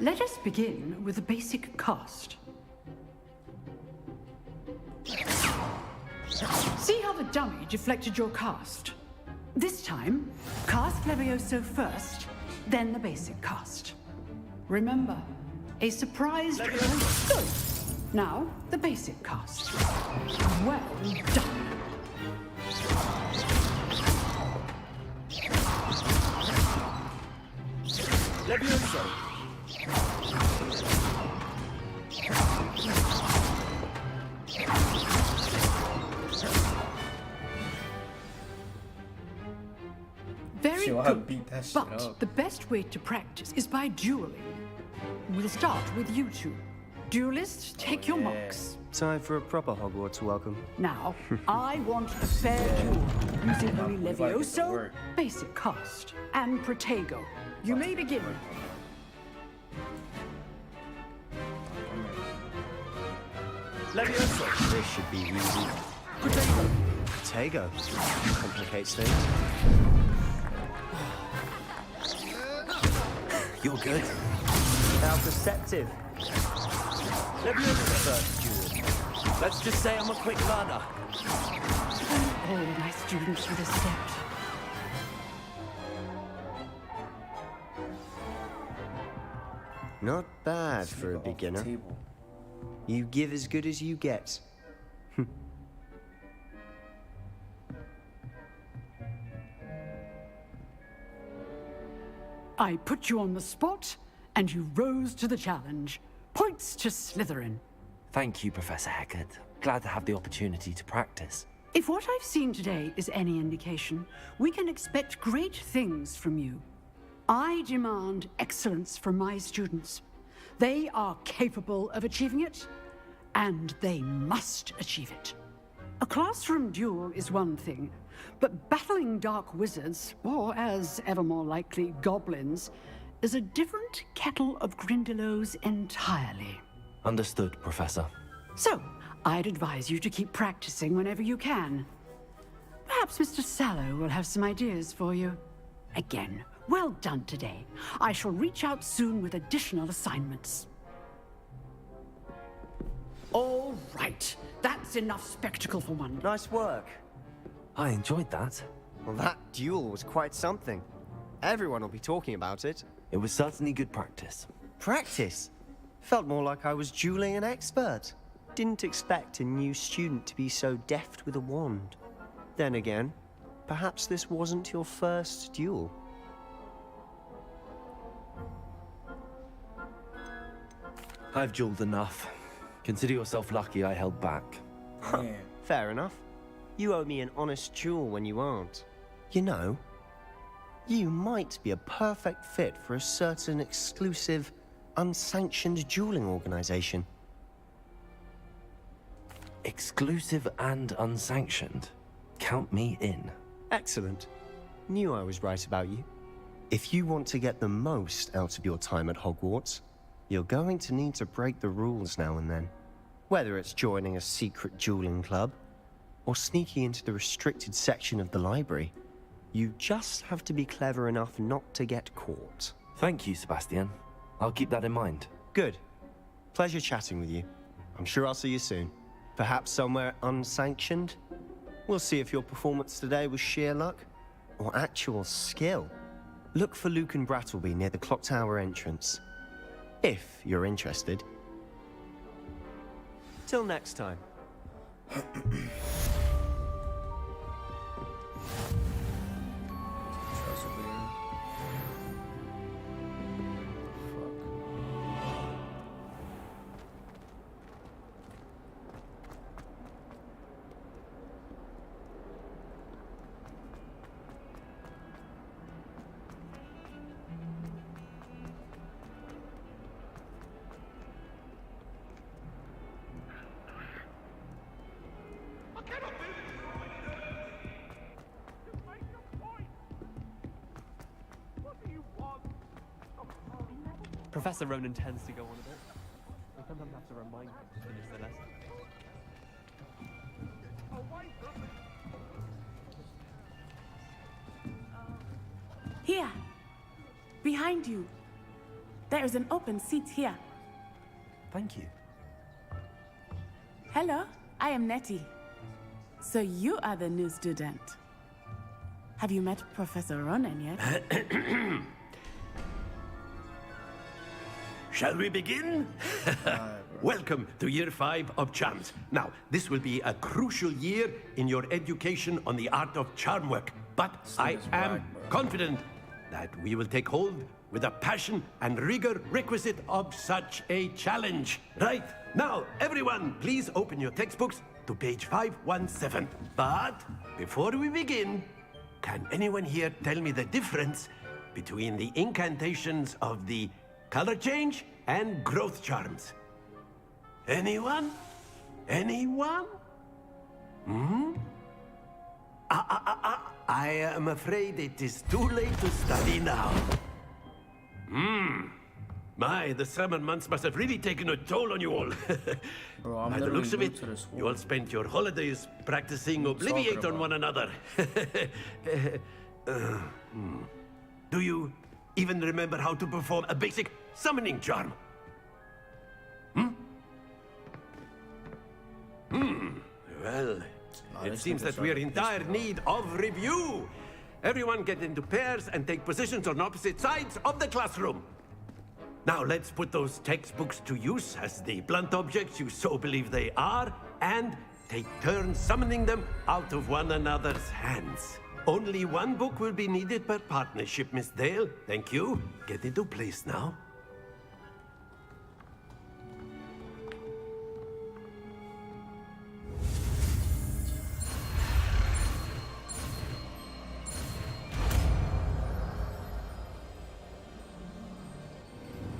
Let us begin with the basic cast. See how the dummy deflected your cast? This time, cast Levioso first, then the basic cast. Remember, a surprise... Good. Now, the basic cast. Well done. Levioso. Very Sure, I good, beat that shit but up. the best way to practice is by dueling. We'll start with you two. Duelists, take your marks. Time for a proper Hogwarts welcome. Now, I want a fair duel, using only We gotta get to Levioso, work. basic cast, and Protego. You may begin. Levioso. This should be easy. Protego. Protego. Complicates things. You're good. How perceptive. Levioso first duel. Let's just say I'm a quick learner. All my students would accept. Not bad for a beginner. You give as good as you get. I put you on the spot, and you rose to the challenge. Points to Slytherin. Thank you, Professor Hecat. Glad to have the opportunity to practice. If what I've seen today is any indication, we can expect great things from you. I demand excellence from my students. They are capable of achieving it, and they must achieve it. A classroom duel is one thing, but battling dark wizards, or as ever more likely, goblins, is a different kettle of Grindylows entirely. Understood, Professor. So, I'd advise you to keep practicing whenever you can. Perhaps Mr. Sallow will have some ideas for you. Again, well done today. I shall reach out soon with additional assignments. All right, that's enough spectacle for one. Nice work. I enjoyed that. Well, that duel was quite something. Everyone will be talking about it. It was certainly good practice. Practice? Felt more like I was dueling an expert. Didn't expect a new student to be so deft with a wand. Then again, perhaps this wasn't your first duel. I've dueled enough. Consider yourself lucky I held back. Fair enough. You owe me an honest duel when you aren't. You know, you might be a perfect fit for a certain exclusive, unsanctioned dueling organization. Exclusive and unsanctioned? Count me in. Excellent. Knew I was right about you. If you want to get the most out of your time at Hogwarts, you're going to need to break the rules now and then. Whether it's joining a secret dueling club, or sneaking into the restricted section of the library, you just have to be clever enough not to get caught. Thank you, Sebastian. I'll keep that in mind. Good. Pleasure chatting with you. I'm sure I'll see you soon. Perhaps somewhere unsanctioned? We'll see if your performance today was sheer luck or actual skill. Look for Luke and Brattleby near the clock tower entrance. If you're interested. Till next time. Professor Ronan tends to go on a bit. I sometimes have to remind him to finish the lesson. Here, behind you. There is an open seat here. Thank you. Hello, I am Nettie. So you are the new student. Have you met Professor Ronan yet? Shall we begin? Welcome to Year 5 of Charms. Now, this will be a crucial year in your education on the art of charm work. But I am confident that we will take hold with the passion and rigor requisite of such a challenge. Right, now, everyone, please open your textbooks to page 517. But before we begin, can anyone here tell me the difference between the incantations of the color change and growth charms? Anyone? Anyone? Hmm? I am afraid it is too late to study now. My, the summer months must have really taken a toll on you all. Bro, By the looks of it, you all spent your holidays practicing Obliviate on one another. Do you even remember how to perform a basic summoning charm? Well, it seems that we are in dire need of review. Everyone get into pairs and take positions on opposite sides of the classroom. Now let's put those textbooks to use as the blunt objects you so believe they are, and take turns summoning them out of one another's hands. Only one book will be needed per partnership, Miss Dale. Thank you. Get into place now.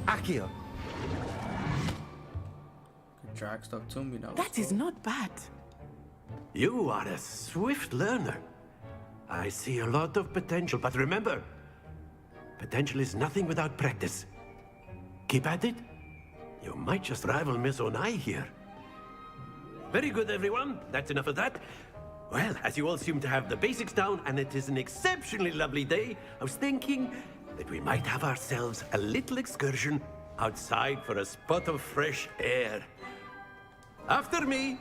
Akio. Drag stuff to me now. That is not bad. You are a swift learner. I see a lot of potential, but remember, potential is nothing without practice. Keep at it. You might just rival Miss Onai here. Very good, everyone. That's enough of that. Well, as you all seem to have the basics down, and it is an exceptionally lovely day, I was thinking that we might have ourselves a little excursion outside for a spot of fresh air. After me.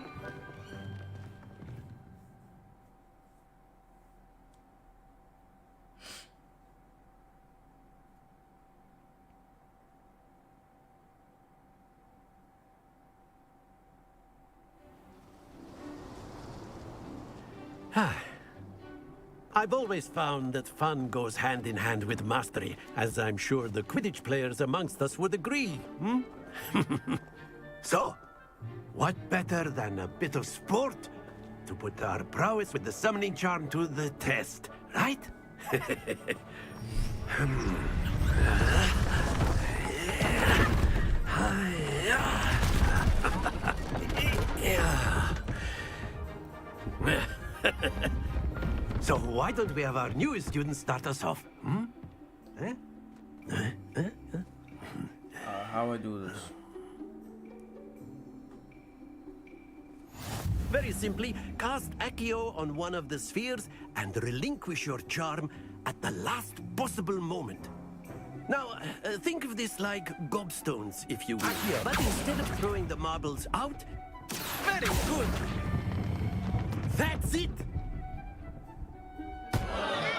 I've always found that fun goes hand in hand with mastery, as I'm sure the Quidditch players amongst us would agree, hmm? So, what better than a bit of sport to put our prowess with the summoning charm to the test, right? So why don't we have our newest student start us off? Hmm? How do I do this? Very simply, cast Accio on one of the spheres and relinquish your charm at the last possible moment. Now, think of this like gobstones, if you will. But instead of throwing the marbles out, very good. That's it.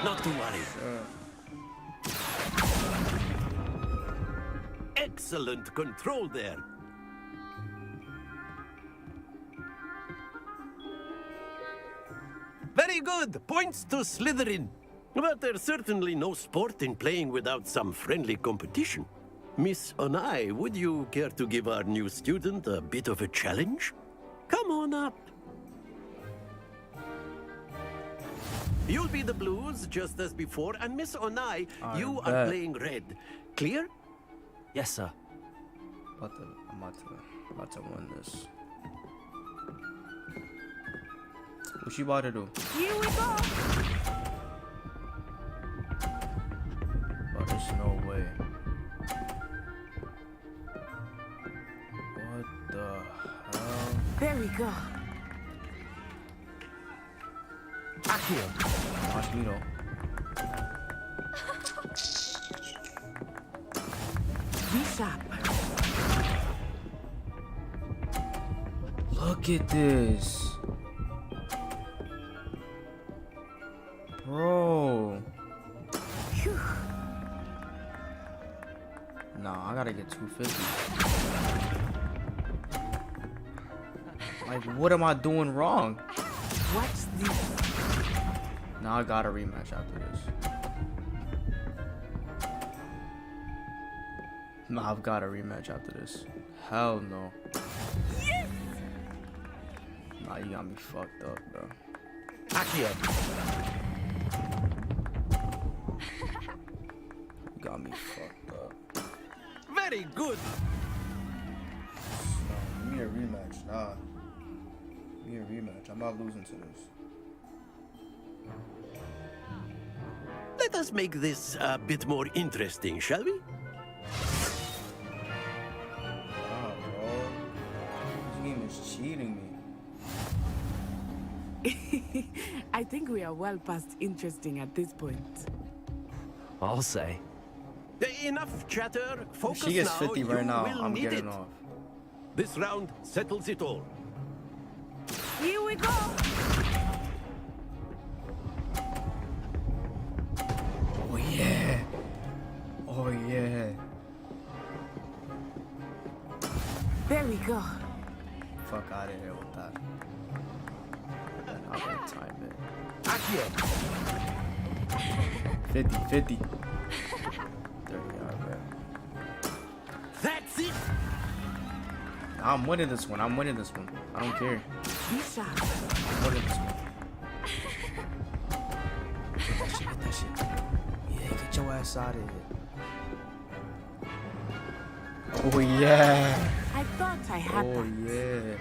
Not to worry. Excellent control there. Very good. Points to Slytherin. But there's certainly no sport in playing without some friendly competition. Miss Onai, would you care to give our new student a bit of a challenge? Come on up. You'll be the blues, just as before, and Miss Onai, you are playing red. Clear? Yes, sir. I'm about to win this. What's she about to do? Here we go! Oh, there's no way. What the hell? There we go. Accio. Watch me though. Be sharp. Look at this. Bro. Phew. Nah, I gotta get 250. Like, what am I doing wrong? What's this? Now I got a rematch after this. Nah, I've got a rematch after this. Hell no. Yes! Nah, you got me fucked up, bro. Accio. You got me fucked up. Very good. Nah, give me a rematch. Nah. Give me a rematch. I'm not losing to this. Let us make this a bit more interesting, shall we? Wow, bro. This game is cheating me. I think we are well past interesting at this point. I'll say. Enough chatter. Focus If she gets now. 50 right You now, will I'm need getting it. off. This round settles it all. Here we go! Oh yeah. Oh yeah. There we go. Fuck out of here with that. I'm gonna time it. Accio. 50, 50. There we are, bro. That's it. I'm winning this one. I'm winning this one. I don't care. Be sharp. I'm winning this one. Get that shit, get that shit. Yeah, get your ass out of here. Oh yeah. I thought I had Oh that. yeah.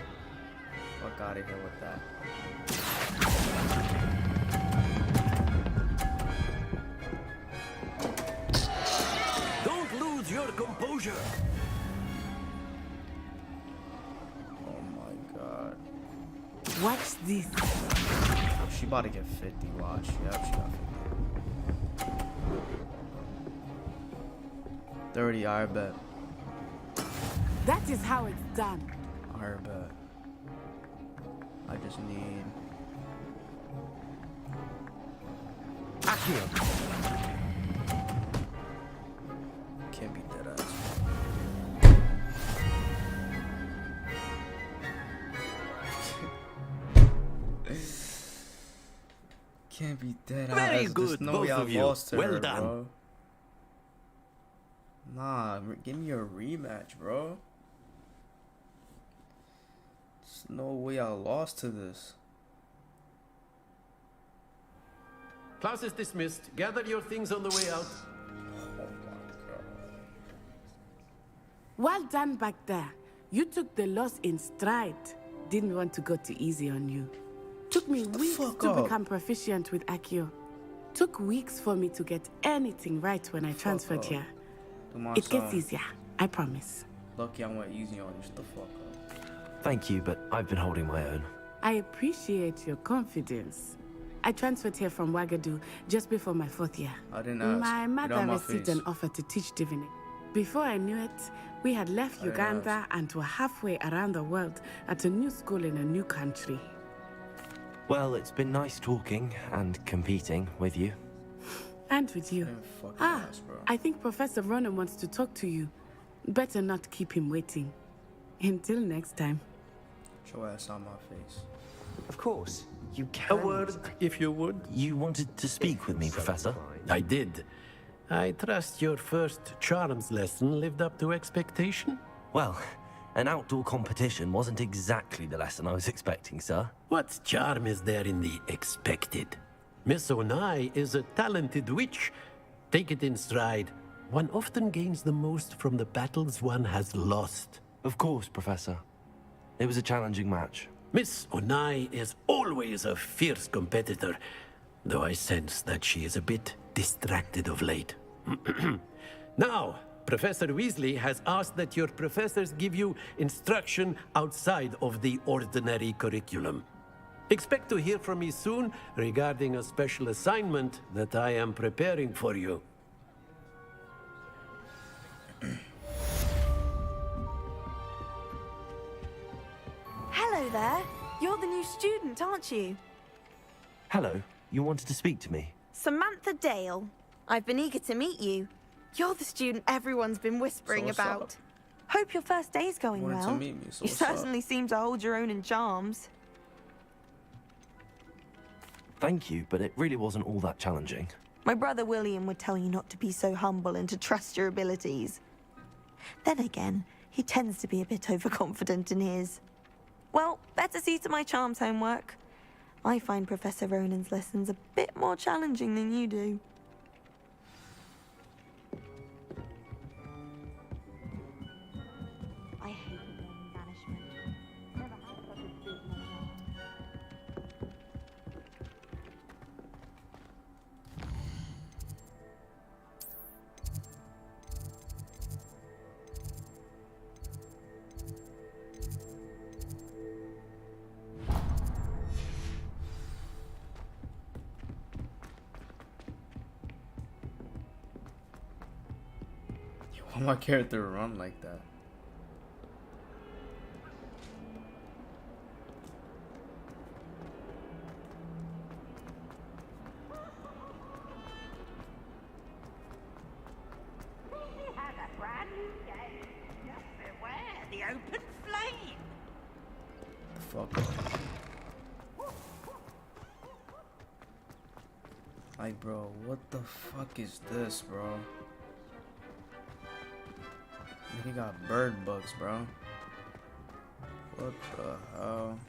Fuck out of here with that. Don't lose your composure. Oh my god. Watch this. She about to get 50. Watch. Yep, she got 50. 30, I bet. That is how it's done. I bet. I just need... Accio. Can't beat that ass. Can't beat that ass. Very There's good, no both way I of you. lost to Well her, done. bro. Nah, give me a rematch, bro. There's no way I lost to this. Class is dismissed. Gather your things on the way out. Well done back there. You took the loss in stride. Didn't want to go too easy on you. Took me weeks to up. become proficient with Accio. Took weeks for me to get anything right when I transferred up. here. Come on, It gets son. easier, I promise. Lucky I went easy on you. Shut the fuck up. Thank you, but I've been holding my own. I appreciate your confidence. I transferred here from Wagadu just before my 4th year. I didn't ask. My Get mother out my received face. an offer to teach divining. Before I knew it, we had left I didn't Uganda and were halfway around the world at a new school in a new country. Well, it's been nice talking and competing with you. And with you. I think Professor Ronan wants to talk to you. Better not keep him waiting. Until next time. Get your ass on my face. Of course, you A can. word, if you would. You wanted to speak with me, Professor? I did. I trust your first charms lesson lived up to expectation? Well, an outdoor competition wasn't exactly the lesson I was expecting, sir. What charm is there in the expected? Miss Onai is a talented witch. Take it in stride. One often gains the most from the battles one has lost. Of course, Professor. It was a challenging match. Miss Onai is always a fierce competitor, though I sense that she is a bit distracted of late. Now, Professor Weasley has asked that your professors give you instruction outside of the ordinary curriculum. Expect to hear from me soon regarding a special assignment that I am preparing for you. Hello there. You're the new student, aren't you? Hello, you wanted to speak to me? Samantha Dale. I've been eager to meet you. You're the student everyone's been whispering So what's about. up? Hope your first day's going Wanted to well. meet me, so You what's up? certainly seem to hold your own in charms. Thank you, but it really wasn't all that challenging. My brother William would tell you not to be so humble and to trust your abilities. Then again, he tends to be a bit overconfident in his. Well, better see to my charms homework. I find Professor Ronan's lessons a bit more challenging than you do. I hate banishment. Never had such a big mother. Why my character run like that? Has a brand new day. Just beware the open flame. The fuck up. Like, bro, what the fuck is this, bro? He got bird bugs, bro. What the hell?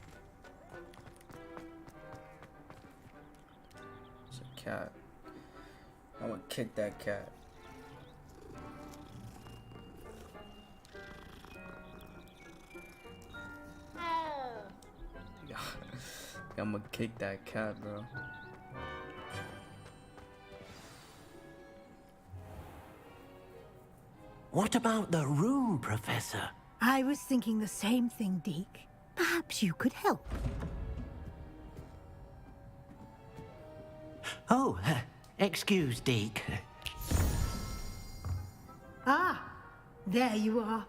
It's a cat. I'm gonna kick that cat. I'm gonna kick that cat, bro. What about the room, Professor? I was thinking the same thing, Deke. Perhaps you could help. Oh, excuse, Deke. Ah, there you are.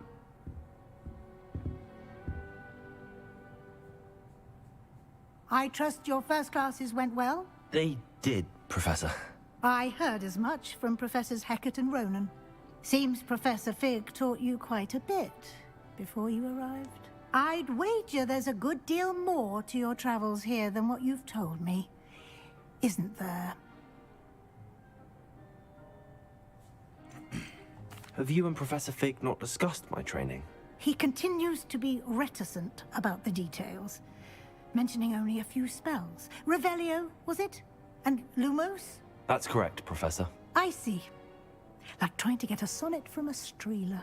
I trust your first classes went well? They did, Professor. I heard as much from Professors Hecat and Ronan. Seems Professor Fig taught you quite a bit before you arrived. I'd wager there's a good deal more to your travels here than what you've told me. Isn't there? Have you and Professor Fig not discussed my training? He continues to be reticent about the details, mentioning only a few spells. Revelio, was it? And Lumos? That's correct, Professor. I see. Like trying to get a sonnet from a streeler.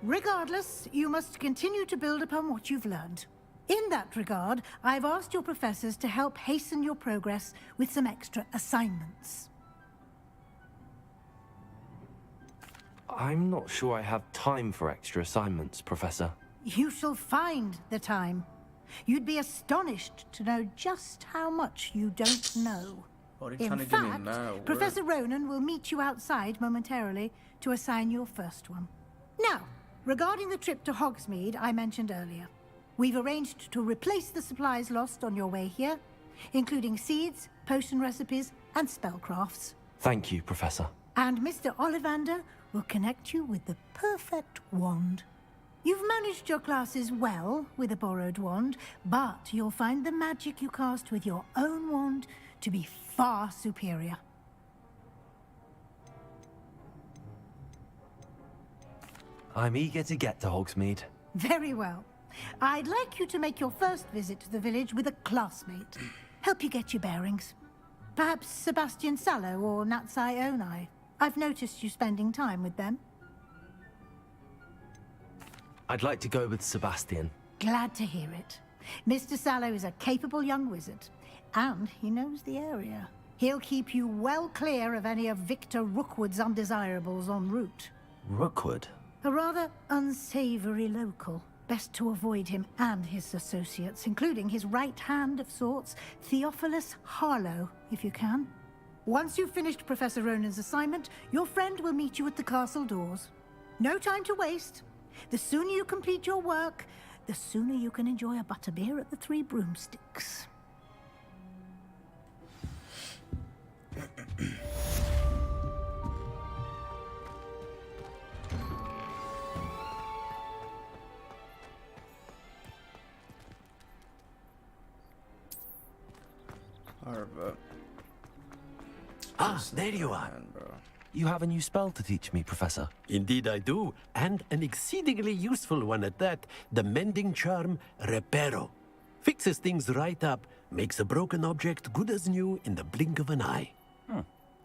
Regardless, you must continue to build upon what you've learned. In that regard, I've asked your professors to help hasten your progress with some extra assignments. I'm not sure I have time for extra assignments, Professor. You shall find the time. You'd be astonished to know just how much you don't know. What are you In trying to give me fact, now? Professor Ronan will meet you outside momentarily to assign your first one. Now, regarding the trip to Hogsmeade I mentioned earlier, we've arranged to replace the supplies lost on your way here, including seeds, potion recipes, and spellcrafts. Thank you, Professor. And Mr. Ollivander will connect you with the perfect wand. You've managed your classes well with a borrowed wand, but you'll find the magic you cast with your own wand to be far superior. I'm eager to get to Hogsmeade. Very well. I'd like you to make your first visit to the village with a classmate. Help you get your bearings. Perhaps Sebastian Sallow or Natsai Onai. I've noticed you spending time with them. I'd like to go with Sebastian. Glad to hear it. Mr. Sallow is a capable young wizard, and he knows the area. He'll keep you well clear of any of Victor Rookwood's undesirables en route. Rookwood? A rather unsavory local. Best to avoid him and his associates, including his right hand of sorts, Theophilus Harlow, if you can. Once you've finished Professor Ronan's assignment, your friend will meet you at the castle doors. No time to waste. The sooner you complete your work, the sooner you can enjoy a butterbeer at the Three Broomsticks. There you are. You have a new spell to teach me, Professor. Indeed I do, and an exceedingly useful one at that. The mending charm, Reparo. Fixes things right up, makes a broken object good as new in the blink of an eye.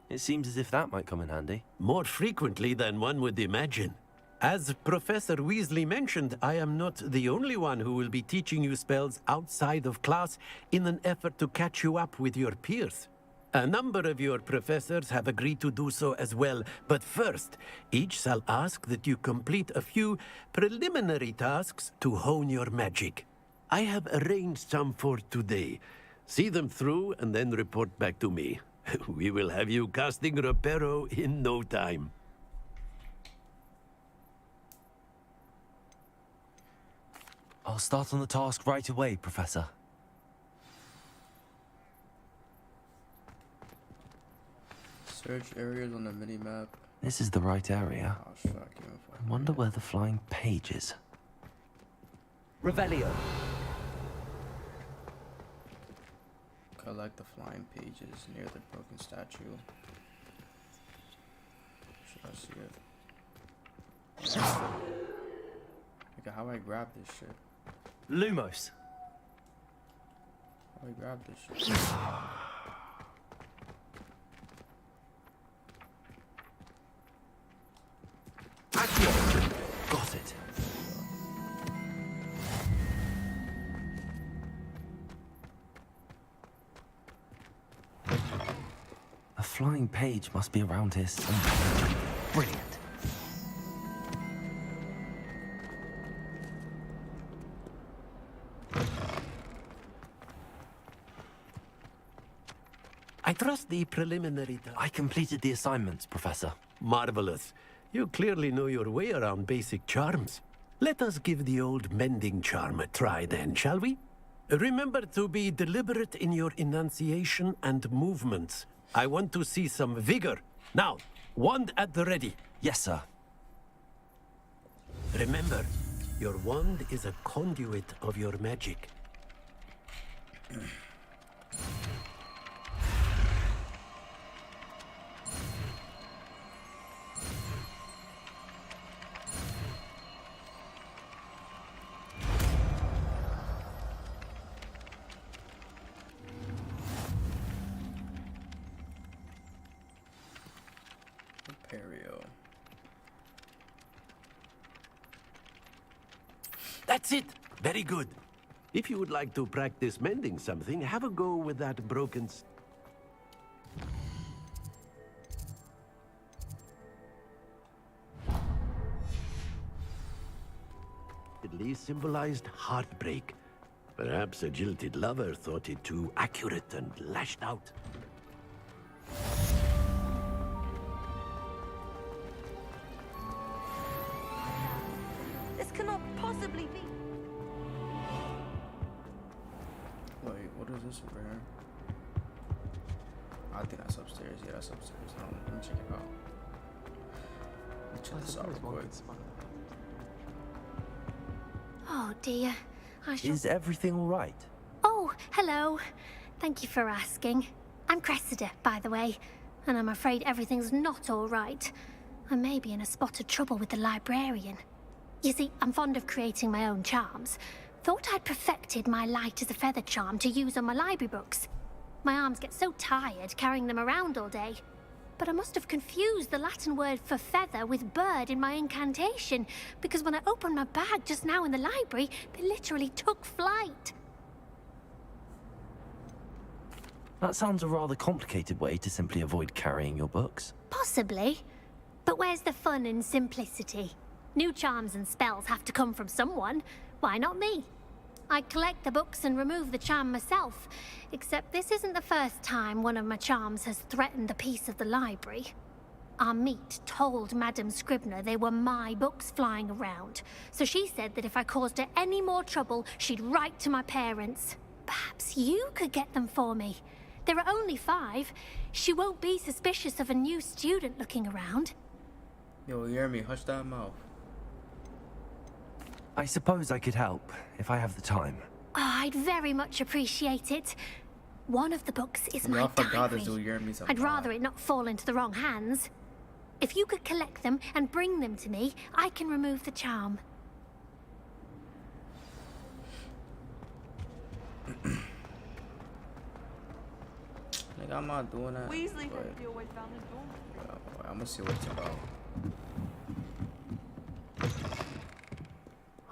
It seems as if that might come in handy. More frequently than one would imagine. As Professor Weasley mentioned, I am not the only one who will be teaching you spells outside of class in an effort to catch you up with your peers. A number of your professors have agreed to do so as well, but first, each shall ask that you complete a few preliminary tasks to hone your magic. I have arranged some for today. See them through and then report back to me. We will have you casting Reparo in no time. I'll start on the task right away, Professor. Search areas on the mini-map. This is the right area. Oh, fuck you. I wonder where the flying page is. Revelio. Collect the flying pages near the broken statue. Should I see it? Like, how do I grab this shit? Lumos. How do I grab this shit? Got it. flying page must be around here somewhere. Brilliant. I trust the preliminary... I completed the assignments, Professor. Marvelous. You clearly know your way around basic charms. Let us give the old mending charm a try then, shall we? Remember to be deliberate in your enunciation and movements. I want to see some vigor. Now, wand at the ready. Yes, sir. Remember, your wand is a conduit of your magic. That's it! Very good. If you would like to practice mending something, have a go with that broken... At least symbolized heartbreak. Perhaps a jilted lover thought it too accurate and lashed out. This cannot possibly be. Wait, what is this over here? I think that's upstairs. Yeah, that's upstairs. Hold on, let me check it out. Let me check this out real quick. Oh dear. Is everything all right? Oh, hello. Thank you for asking. I'm Cressida, by the way, and I'm afraid everything's not all right. I may be in a spot of trouble with the librarian. You see, I'm fond of creating my own charms. Thought I'd perfected my light as a feather charm to use on my library books. My arms get so tired carrying them around all day. But I must have confused the Latin word for feather with bird in my incantation, because when I opened my bag just now in the library, they literally took flight. That sounds a rather complicated way to simply avoid carrying your books. Possibly. But where's the fun in simplicity? New charms and spells have to come from someone. Why not me? I collect the books and remove the charm myself, except this isn't the first time one of my charms has threatened the peace of the library. Our meet told Madame Scribner they were my books flying around, so she said that if I caused her any more trouble, she'd write to my parents. Perhaps you could get them for me. There are only 5. She won't be suspicious of a new student looking around. Yo, you hear me? Hush that mouth. I suppose I could help, if I have the time. Oh, I'd very much appreciate it. One of the books is my diary. I'd rather it not fall into the wrong hands. If you could collect them and bring them to me, I can remove the charm. Like, I'm not doing that. Weasley but, said you always found the door. I'm gonna see what it's about.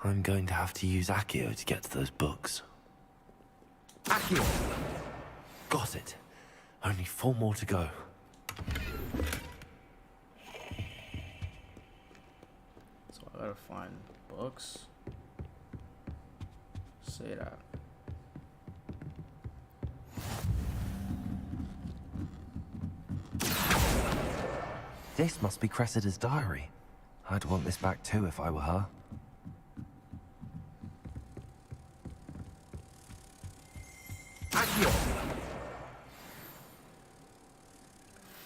I'm going to have to use Accio to get to those books. Accio! Got it. Only 4 more to go. So I gotta find books. Say that. This must be Cressida's diary. I'd want this back too if I were her. Accio!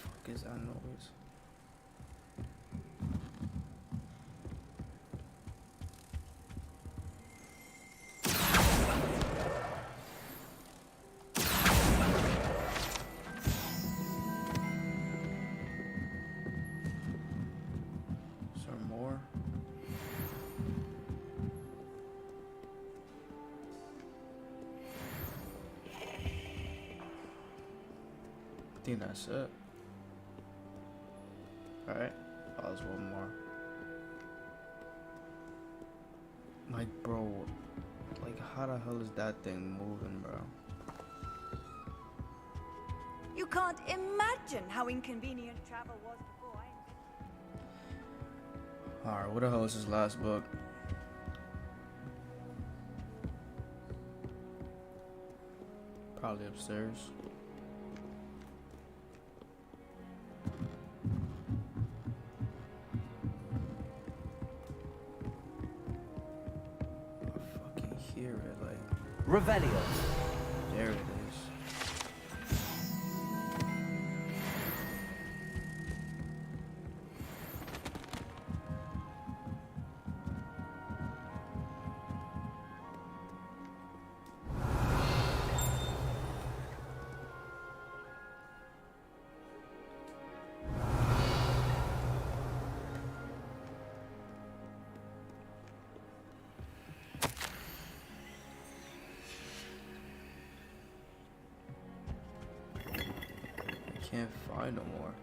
Fuck is that noise? Is there more? I think that's it. Alright, oh, there's one more. Like, bro, like, how the hell is that thing moving, bro? You You can't imagine how inconvenient travel was before I... Alright, what the hell is his last book? Probably upstairs. I fucking hear it, like... Revelio. There it is. Can't find no more.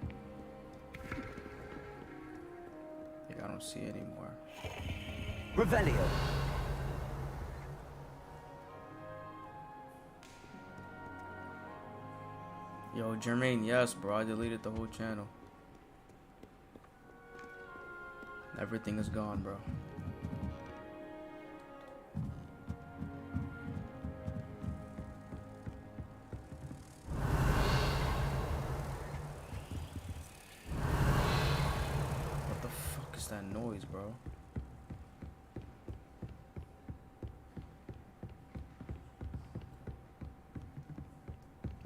Like, I don't see it anymore. Revelio. Yo, Jermaine, yes, bro. I deleted the whole channel. Everything is gone, bro. That noise, bro.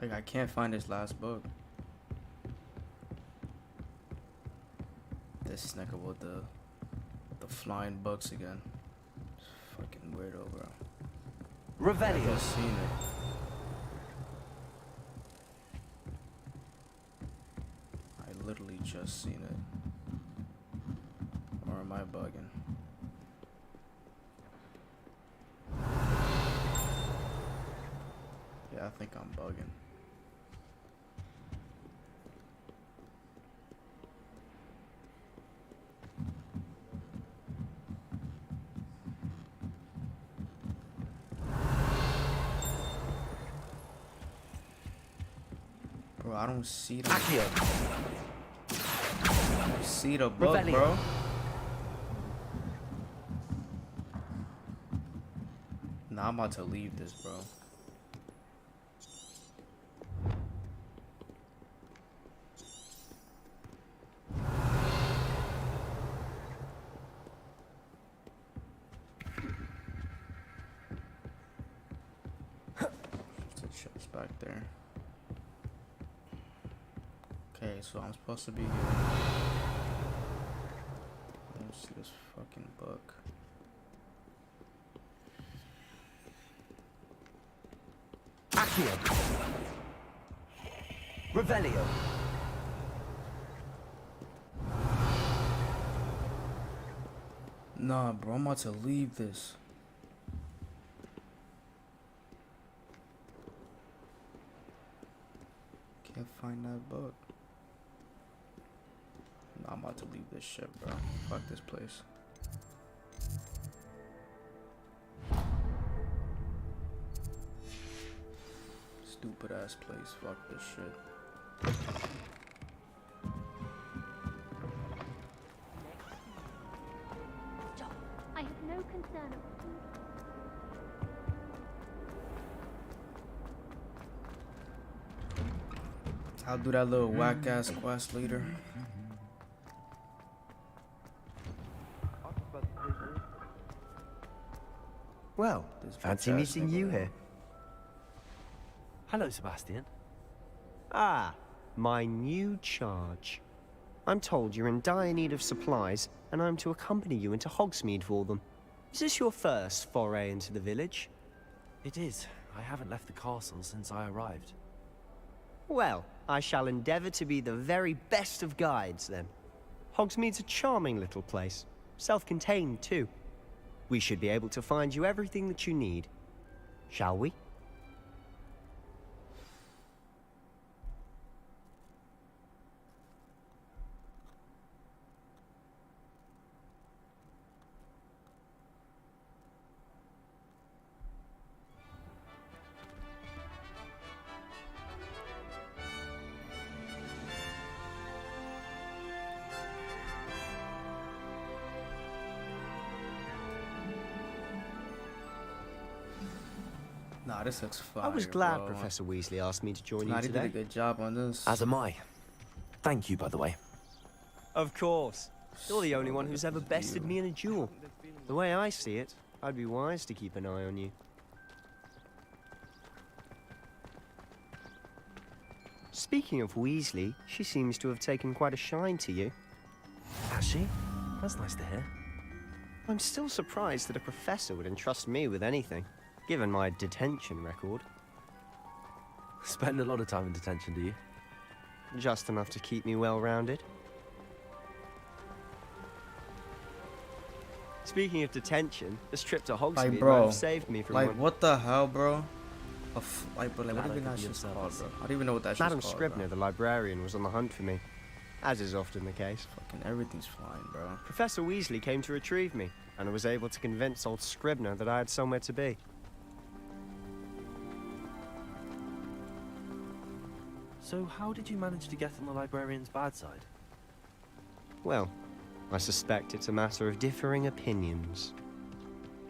Like, I can't find his last book. This nigga with the flying books again. It's fucking weirdo, bro. Revelio. I just seen it. I literally just seen it. Or am I bugging? Yeah, I think I'm bugging. Bro, I don't see the... I don't see the book, Revelio. bro. Nah, I'm about to leave this, bro. There's a chest back there. Okay, so I'm supposed to be here. I don't see this fucking book. Accio. Revelio. Nah, bro, I'm about to leave this. Can't find that book. Nah, I'm about to leave this shit, bro. Fuck this place. Stupid ass place. Fuck this shit. I have no concern of... I'll do that little whack ass quest later. Well, fancy meeting you here. Hello, Sebastian. Ah, my new charge. I'm told you're in dire need of supplies, and I'm to accompany you into Hogsmeade for them. Is this your first foray into the village? It is. I haven't left the castle since I arrived. Well, I shall endeavor to be the very best of guides, then. Hogsmeade's a charming little place. Self-contained, too. We should be able to find you everything that you need. Shall we? this looks fire, I was glad bro. Professor Weasley asked me to join you He today. did a good job on this. As am I. Thank you, by the way. Of course. You're the only one who's ever bested me in a duel. The way I see it, I'd be wise to keep an eye on you. Speaking of Weasley, she seems to have taken quite a shine to you. Has she? That's nice to hear. I'm still surprised that a professor would entrust me with anything, given my detention record. Spend a lot of time in detention, do you? Just enough to keep me well-rounded. Speaking of detention, this trip to Hogsmeade Like, might bro, have saved me from like, one. what the hell, bro? Like, bro, like, what Glad even I that could be of shit's called, service. bro? I don't even know what that shit's Madam called, Scribner, bro. the librarian, was on the hunt for me, as is often the case. Fucking everything's flying, bro. Professor Weasley came to retrieve me, and I was able to convince old Scribner that I had somewhere to be. So how did you manage to get on the librarian's bad side? Well, I suspect it's a matter of differing opinions.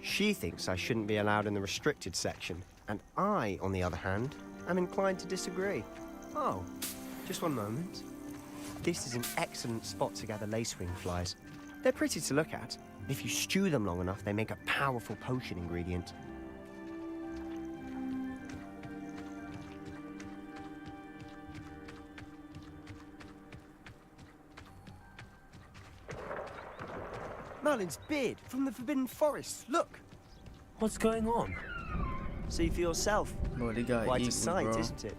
She thinks I shouldn't be allowed in the restricted section, and I, on the other hand, am inclined to disagree. Oh, just one moment. This is an excellent spot to gather lacewing flies. They're pretty to look at. If you stew them long enough, they make a powerful potion ingredient. Merlin's beard from the Forbidden Forest. Look! What's going on? See for yourself. Bro, they got Quite a equals, sight, bro. isn't it?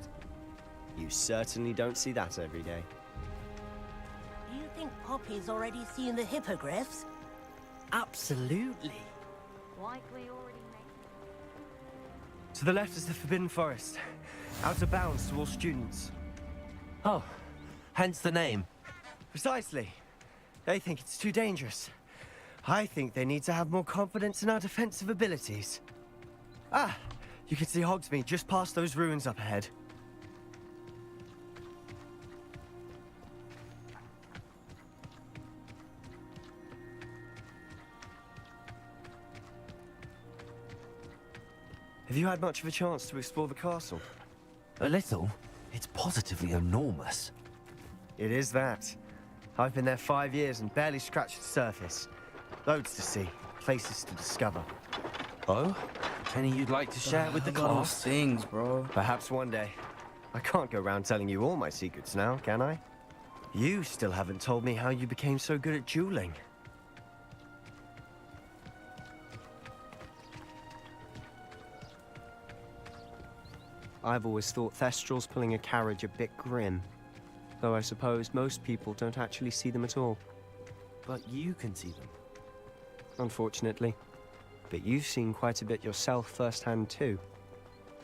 You certainly don't see that every day. You think Poppy's already seen the hippogriffs? Absolutely. Like we already To the left is the Forbidden Forest. Out of bounds to all students. Oh, hence the name. Precisely. They think it's too dangerous. I think they need to have more confidence in our defensive abilities. Ah, you can see Hogsmeade just past those ruins up ahead. Have you had much of a chance to explore the castle? A little. It's positively enormous. It is that. I've been there 5 years and barely scratched the surface. Loads to see, places to discover. Oh? Any you'd like to share with the class? Things, bro. Perhaps one day. I can't go around telling you all my secrets now, can I? You still haven't told me how you became so good at dueling. I've always thought Thestrals pulling a carriage a bit grim. Though I suppose most people don't actually see them at all. But you can see them. Unfortunately. But you've seen quite a bit yourself firsthand too.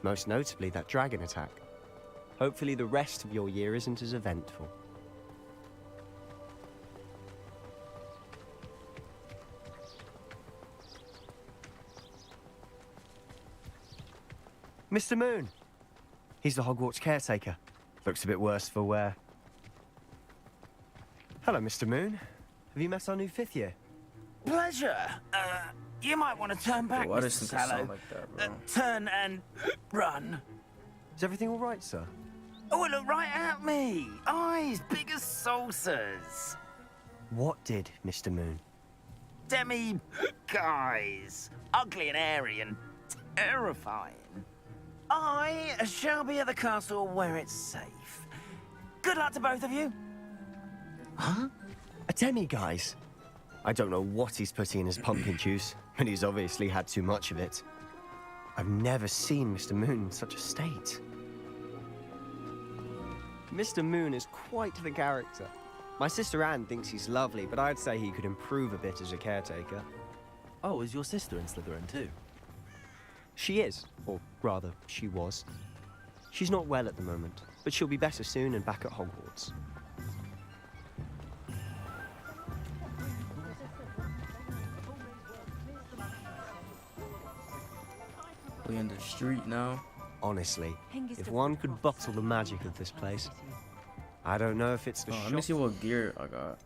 Most notably that dragon attack. Hopefully the rest of your year isn't as eventful. Mr. Moon! He's the Hogwarts caretaker. Looks a bit worse for wear. Hello, Mr. Moon. Have you met our new 5th year? Pleasure. You might want to turn back, Why Mr. does it sound Sallow. like that, bro? Turn and run. Is everything all right, sir? Oh, look right at me. Eyes big as saucers. What did, Mr. Moon? Guys. Ugly and airy and terrifying. I shall be at the castle where it's safe. Good luck to both of you. Huh? A demi-guise? I don't know what he's putting in his pumpkin juice, but he's obviously had too much of it. I've never seen Mr. Moon in such a state. Mr. Moon is quite the character. My sister Anne thinks he's lovely, but I'd say he could improve a bit as a caretaker. Oh, is your sister in Slytherin too? She is, or rather, she was. She's not well at the moment, but she'll be better soon and back at Hogwarts. We in the street now. Honestly, if one could bottle the magic of this place, I don't know if it's the Let me see what gear I got.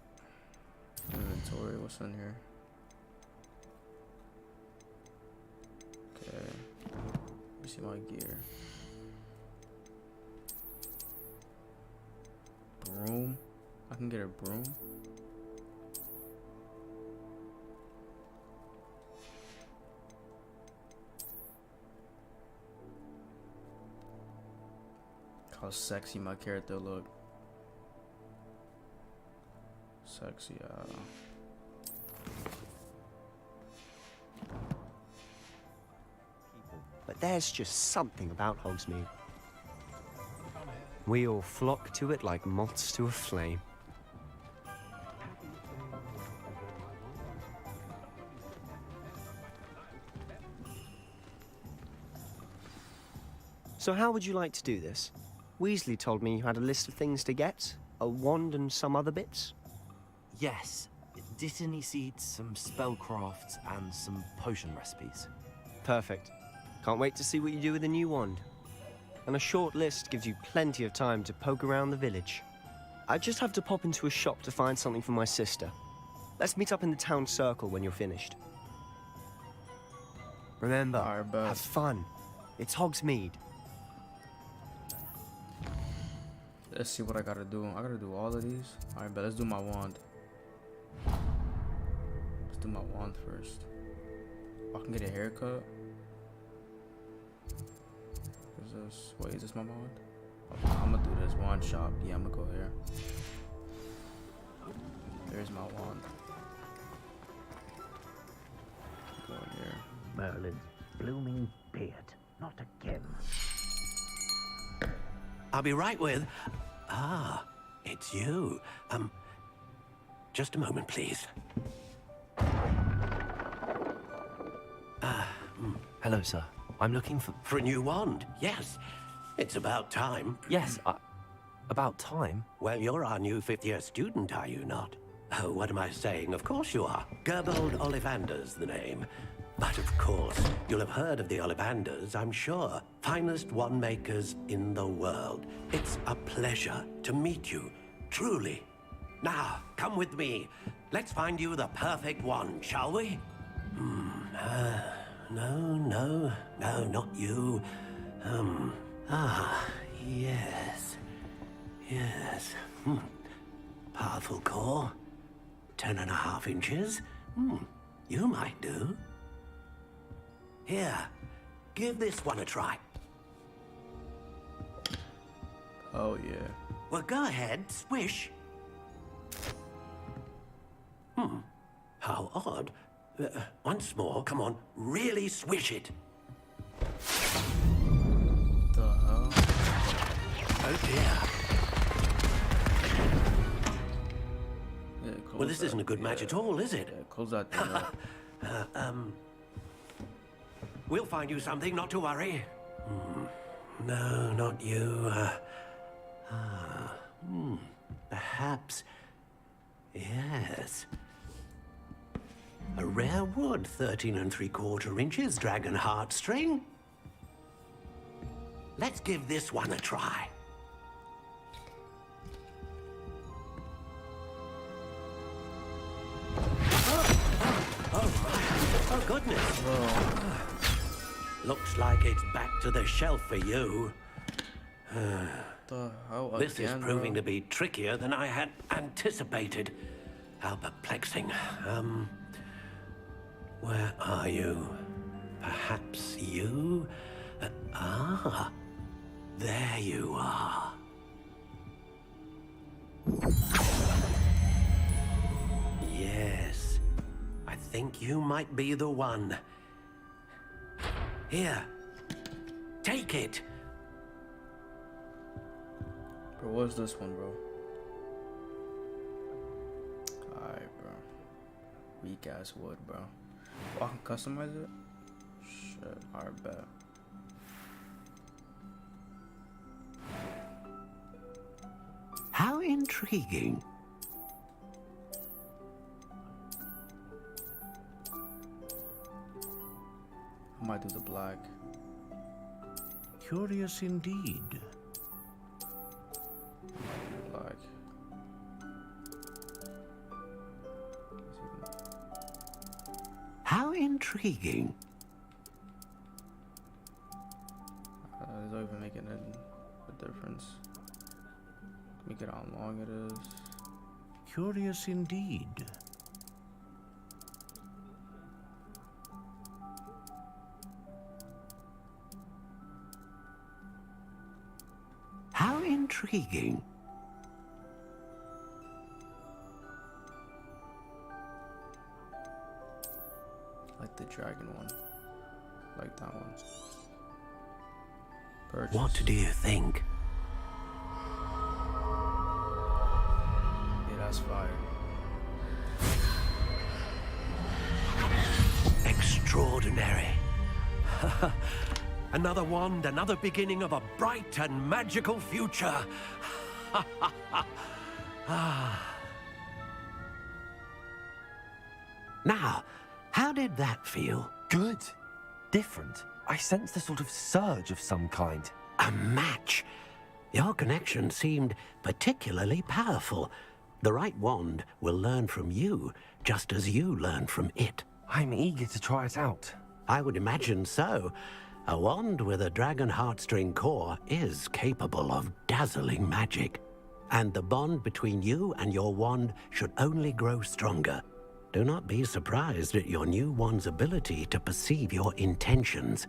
Inventory, what's in here? Okay. me see my gear. Broom. I can get a broom. How sexy my character look. Sexy, But there's just something about Hogsmeade. We all flock to it like moths to a flame. So how would you like to do this? Weasley told me you had a list of things to get, a wand and some other bits. Yes. Dittany seeds, some spellcrafts, and some potion recipes. Perfect. Can't wait to see what you do with the new wand. And a short list gives you plenty of time to poke around the village. I just have to pop into a shop to find something for my sister. Let's meet up in the town circle when you're finished. Remember, have fun. It's Hogsmeade. Let's see what I gotta do. I gotta do all of these. Alright, but let's do my wand. Let's do my wand first. I can get a haircut. Is this, wait, is this my wand? Okay, I'm gonna do this wand shop. Yeah, I'm gonna go here. There's my wand. Go in here. Merlin's blooming beard. Not again. I'll be right with... Ah, it's you. Just a moment, please. Hello, sir. I'm looking for... For a new wand, yes. It's about time. Yes, about time? Well, you're our new fifth-year student, are you not? Oh, what am I saying? Of course you are. Gerbold Ollivander's the name. But of course, you'll have heard of the Ollivanders, I'm sure. Finest wand makers in the world. It's a pleasure to meet you, truly. Now, come with me. Let's find you the perfect wand, shall we? No, not you. Yes. Powerful core. 10.5 inches. You might do. Here, give this one a try. Oh, yeah. Well, go ahead, swish. How odd. Once more, come on, really swish it. The hell? Oh dear. Yeah, Well, this isn't a good match at all, is it? Yeah, close that thing up. We'll find you something, not to worry. No, not you. Perhaps. Yes. A rare wood, 13 3/4 inches, dragon heartstring. Let's give this one a try. Oh, goodness. Looks like it's back to the shelf for you. The hell This is again, proving bro? to be trickier than I had anticipated. How perplexing. Where are you? Perhaps you? There you are. Yes, I think you might be the one. Here, take it. Bro, what's this one, bro? Alright, bro. Weak ass wood, bro. Oh, I can customize it? Shit, alright, bet. How intriguing. I might do the black. Curious indeed. Black. How intriguing. distance. Let me get how long it is. Curious indeed. How intriguing. Like the dragon one. Like that one. Purchase. What do you think? Yeah, that's fire. Extraordinary. Another wand, another beginning of a bright and magical future. Now, how did that feel? Good. Different. I sensed a sort of surge of some kind. A match. Your connection seemed particularly powerful. The right wand will learn from you, just as you learn from it. I'm eager to try it out. I would imagine so. A wand with a dragon heartstring core is capable of dazzling magic. And the bond between you and your wand should only grow stronger. Do not be surprised at your new wand's ability to perceive your intentions,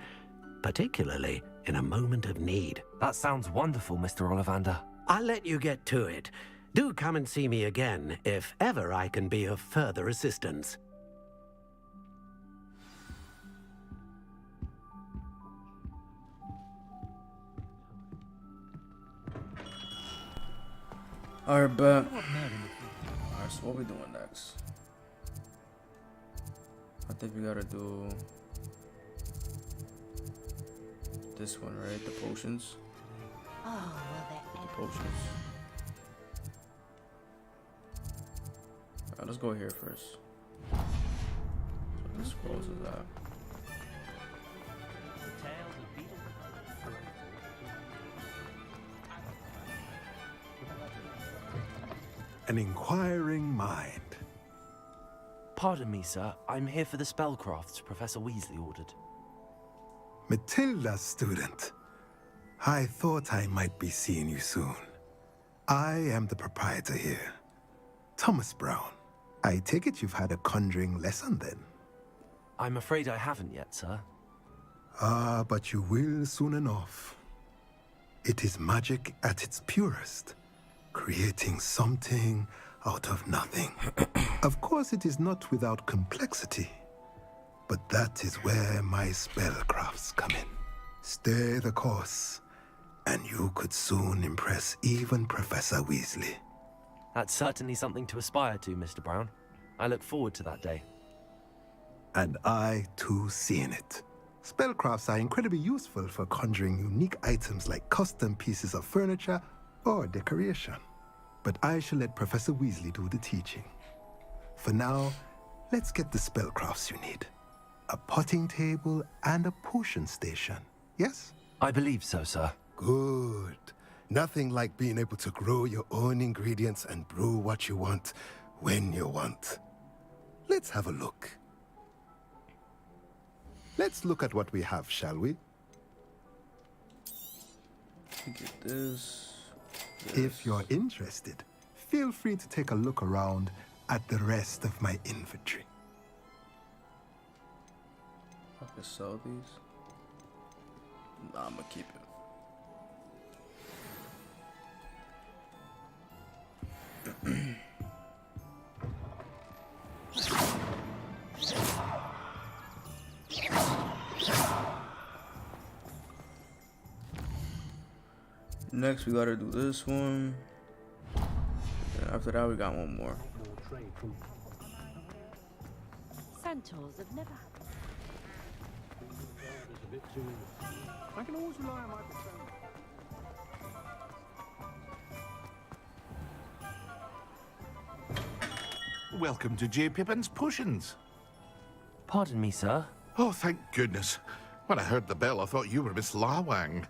particularly in a moment of need. That sounds wonderful, Mr. Ollivander. I'll let you get to it. Do come and see me again if ever I can be of further assistance. Alright, bet. Alright, so what we doing next? I think we gotta do this one, right? The potions. Oh, well, The potions. Alright, let's go here first. So this scrolls is that. An inquiring mind. Pardon me, sir. I'm here for the spellcrafts Professor Weasley ordered. Matilda's student. I thought I might be seeing you soon. I am the proprietor here, Thomas Brown. I take it you've had a conjuring lesson then? I'm afraid I haven't yet, sir. Ah, but you will soon enough. It is magic at its purest, creating something out of nothing. Of course, it is not without complexity, but that is where my spellcrafts come in. Stay the course, and you could soon impress even Professor Weasley. That's certainly something to aspire to, Mr. Brown. I look forward to that day. And I, too, seeing it. Spellcrafts are incredibly useful for conjuring unique items like custom pieces of furniture or decoration. But I shall let Professor Weasley do the teaching. For now, let's get the spellcrafts you need. A potting table and a potion station, yes? I believe so, sir. Good. Nothing like being able to grow your own ingredients and brew what you want when you want. Let's have a look. Let's look at what we have, shall we? Get this. If you're interested, feel free to take a look around at the rest of my inventory. I can sell these. Nah, I'm gonna keep it. Next, we gotta do this one. And after that, we got one more. Centaurs have never had. I can always rely on my Welcome to J. Pippin's Potions. Pardon me, sir. Oh, thank goodness. When I heard the bell, I thought you were Miss Lawang.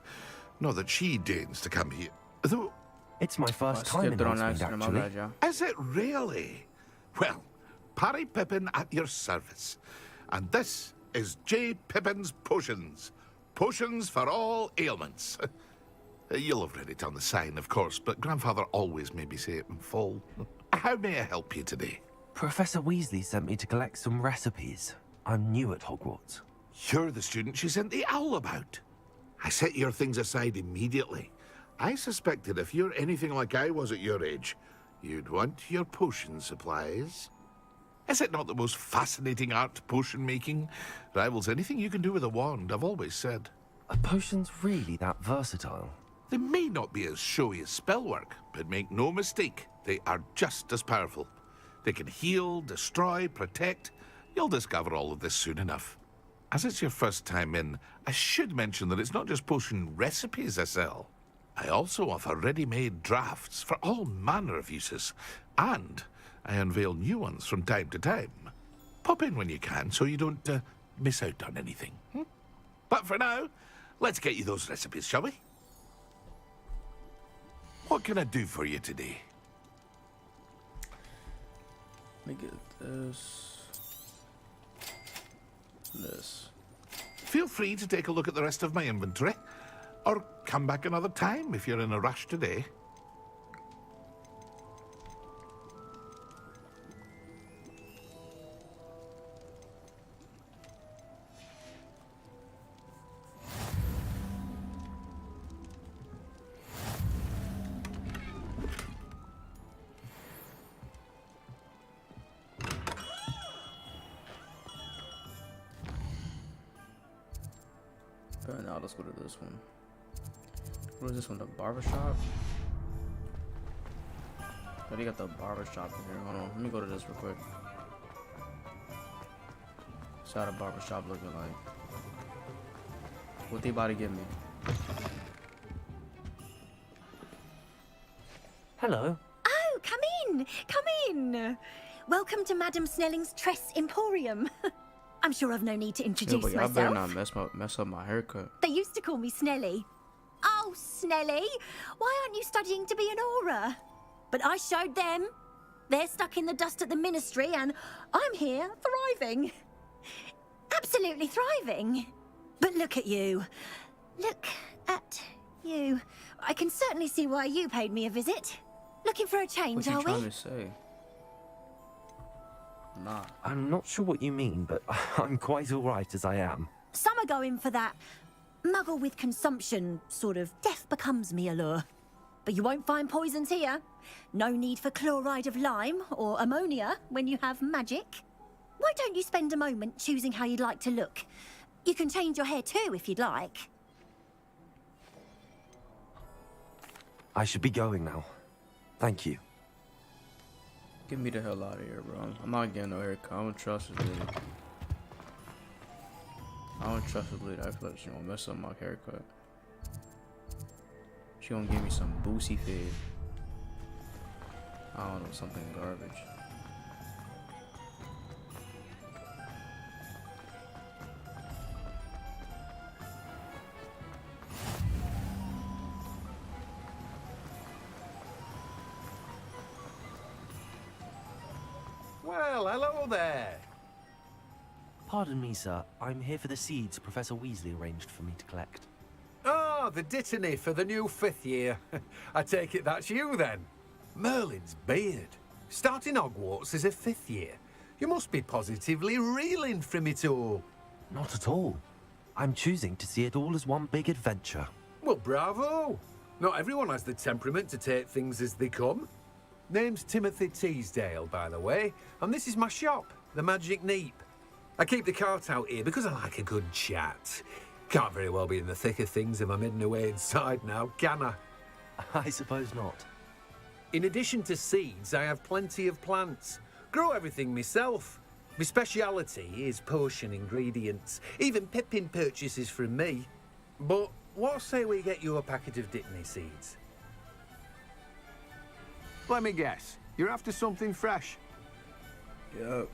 Not that she deigns to come here. Though... It's my first time in Iceland, actually. Is it really? Well, Parry Pippin at your service. And this is J. Pippin's Potions. Potions for all ailments. You'll have read it on the sign, of course, but Grandfather always made me say it in full. How may I help you today? Professor Weasley sent me to collect some recipes. I'm new at Hogwarts. You're the student she sent the owl about. I set your things aside immediately. I suspected if you're anything like I was at your age, you'd want your potion supplies. Is it not the most fascinating art, potion making? Rivals anything you can do with a wand, I've always said. Are potions really that versatile? They may not be as showy as spellwork, but make no mistake, they are just as powerful. They can heal, destroy, protect. You'll discover all of this soon enough. As it's your first time in, I should mention that it's not just potion recipes I sell. I also offer ready-made drafts for all manner of uses, and I unveil new ones from time to time. Pop in when you can so you don't miss out on anything. But for now, let's get you those recipes, shall we? What can I do for you today? Let me get this. This. Feel free to take a look at the rest of my inventory, or come back another time if you're in a rush today. Now let's go to this one. What is this one? The barbershop? Oh, they got the barbershop in here. Hold on. Let me go to this real quick. What's how the barbershop looking like? What they about to give me? Hello. Oh, come in. Come in. Welcome to Madame Snelling's Tress Emporium. I'm sure I've no need to introduce but y'all myself. better not mess up my haircut. They used to call me Snelly. Oh, Snelly, why aren't you studying to be an aura? But I showed them. They're stuck in the dust at the ministry, and I'm here thriving. Absolutely thriving. But look at you. Look at you. I can certainly see why you paid me a visit. Looking for a change, What are you trying we? to say? Nah. I'm not sure what you mean, but I'm quite all right as I am. Some are going for that muggle with consumption, sort of death becomes me allure. But you won't find poisons here. No need for chloride of lime or ammonia when you have magic. Why don't you spend a moment choosing how you'd like to look? You can change your hair too if you'd like. I should be going now. Thank you. Get me the hell out of here, bro. I'm not getting no haircut. I don't trust this lady. I don't trust this lady. I feel like she's gonna mess up my haircut. She gonna give me some boosie fade. I don't know, something garbage. Well, hello there. Pardon me, sir. I'm here for the seeds Professor Weasley arranged for me to collect. Oh, the dittany for the new 5th year. I take it that's you, then. Merlin's beard. Starting Hogwarts as a 5th year. You must be positively reeling from it all. Not at all. I'm choosing to see it all as one big adventure. Well, bravo. Not everyone has the temperament to take things as they come. Name's Timothy Teasdale, by the way, and this is my shop, the Magic Neep. I keep the cart out here because I like a good chat. Can't very well be in the thick of things if I'm hidden away inside now, can I? I suppose not. In addition to seeds, I have plenty of plants. Grow everything myself. My speciality is potion ingredients. Even Pippin purchases from me. But what say we get you a packet of Dittany seeds? Let me guess. You're after something fresh. Yep.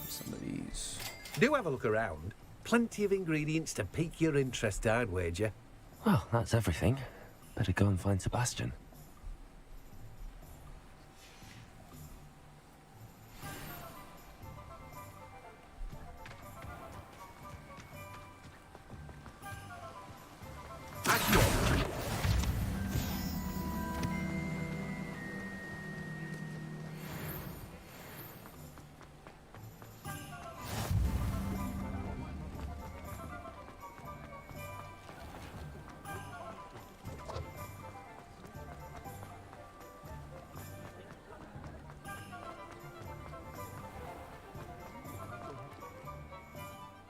Some of these. Do have a look around. Plenty of ingredients to pique your interest, I'd wager. Well, that's everything. Better go and find Sebastian.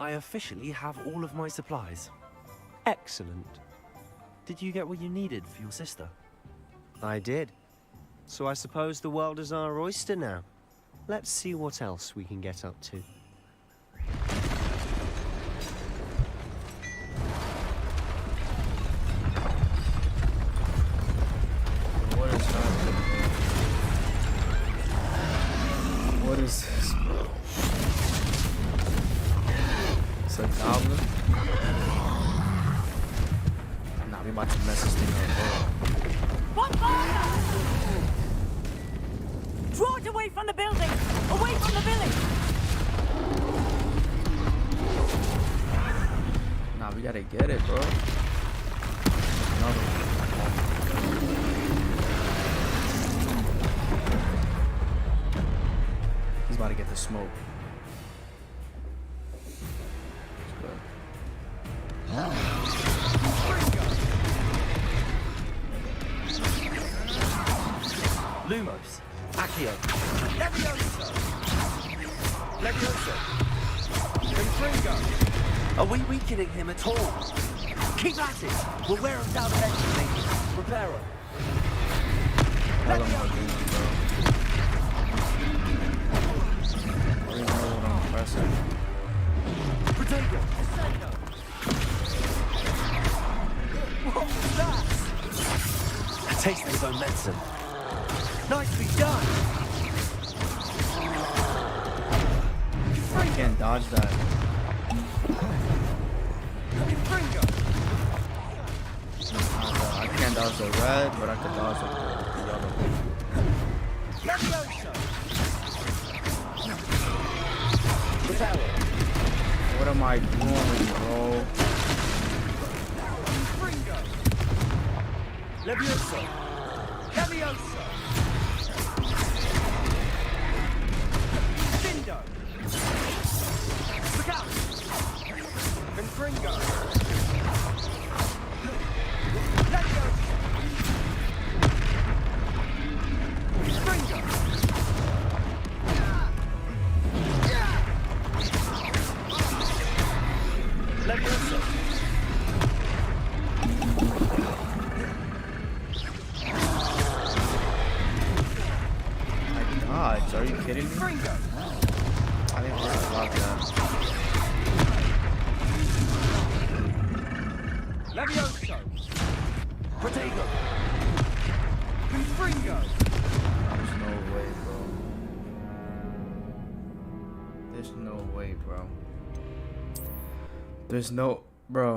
I officially have all of my supplies. Excellent. Did you get what you needed for your sister? I did. So I suppose the world is our oyster now. Let's see what else we can get up to. What is happening? What is this, bro? It's a goblin? Nah, we about to mess this thing up, bro. What fire? Draw it away from the building! Away from the village! Nah, we gotta get it, bro. Another one. He's about to get the smoke. Lumos. Accio. Levioso! Confringo! Are we weakening him at all? Keep at it! We'll wear him down eventually. Prepare him. I don't know what I'm doing, bro. I don't even know what I'm pressing. Protego! What was that? A taste of his own medicine. Nicely done! I can't dodge that. Confringo! I can't dodge the red, but I can dodge the yellow. Levioso! What am I doing, bro? Confringo! Levioso! Levioso! Findo! Look out! Confringo! Levioso! Confringo! Levioso! Dodge, are you kidding me? I didn't want to block that. Levioso! Protego! Confringo! There's no way, bro. There's no way, bro. There's no... Bro.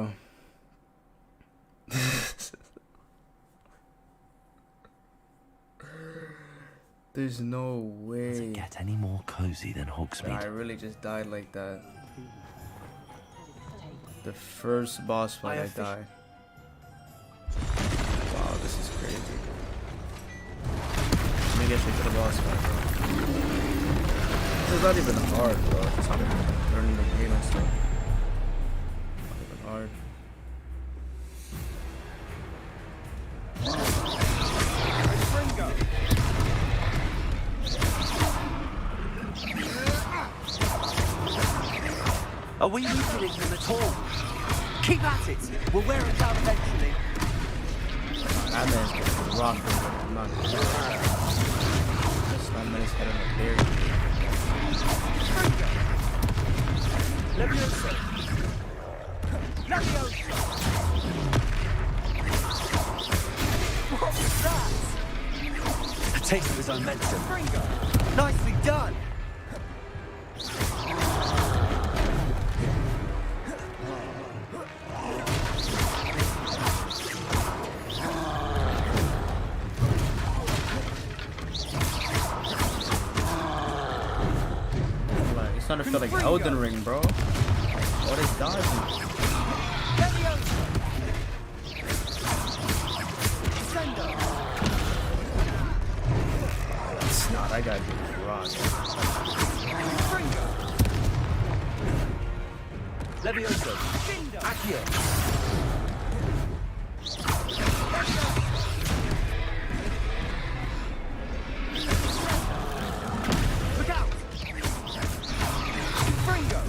There's no way. Does it get any more cozy than Hogsmeade? I really just died like that. The first boss fight I died. Wow, this is crazy. Let me get straight to the boss fight, bro. This is not even hard, bro. It's not even learning the game and stuff. Not even hard. Are we weakening him at all? Keep at it! We'll wear him down eventually. That man's getting rocked over. I'm not gonna do that. That man's head on the bear. Levioso! Levioso! What was that? A taste of his own medicine. Nicely done! It's starting to feel like Elden Ring, bro. What is dodging? Nah, that guy did rock. Levioso! Accio! Look out! Fringo!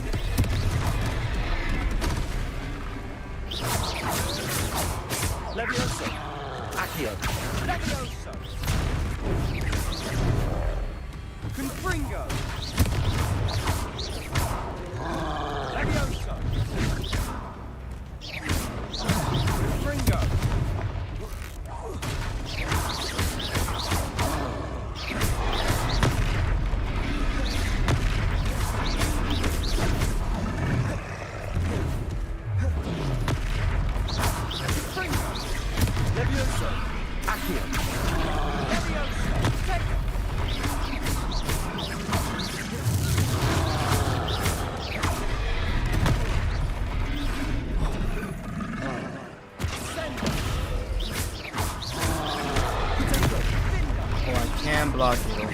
Leviosa! Accio! Leviosa! Confringo! Leviosa! Confringo! Leviosa! Accio! Leviosa! Take it! Oh, I can block it. Okay.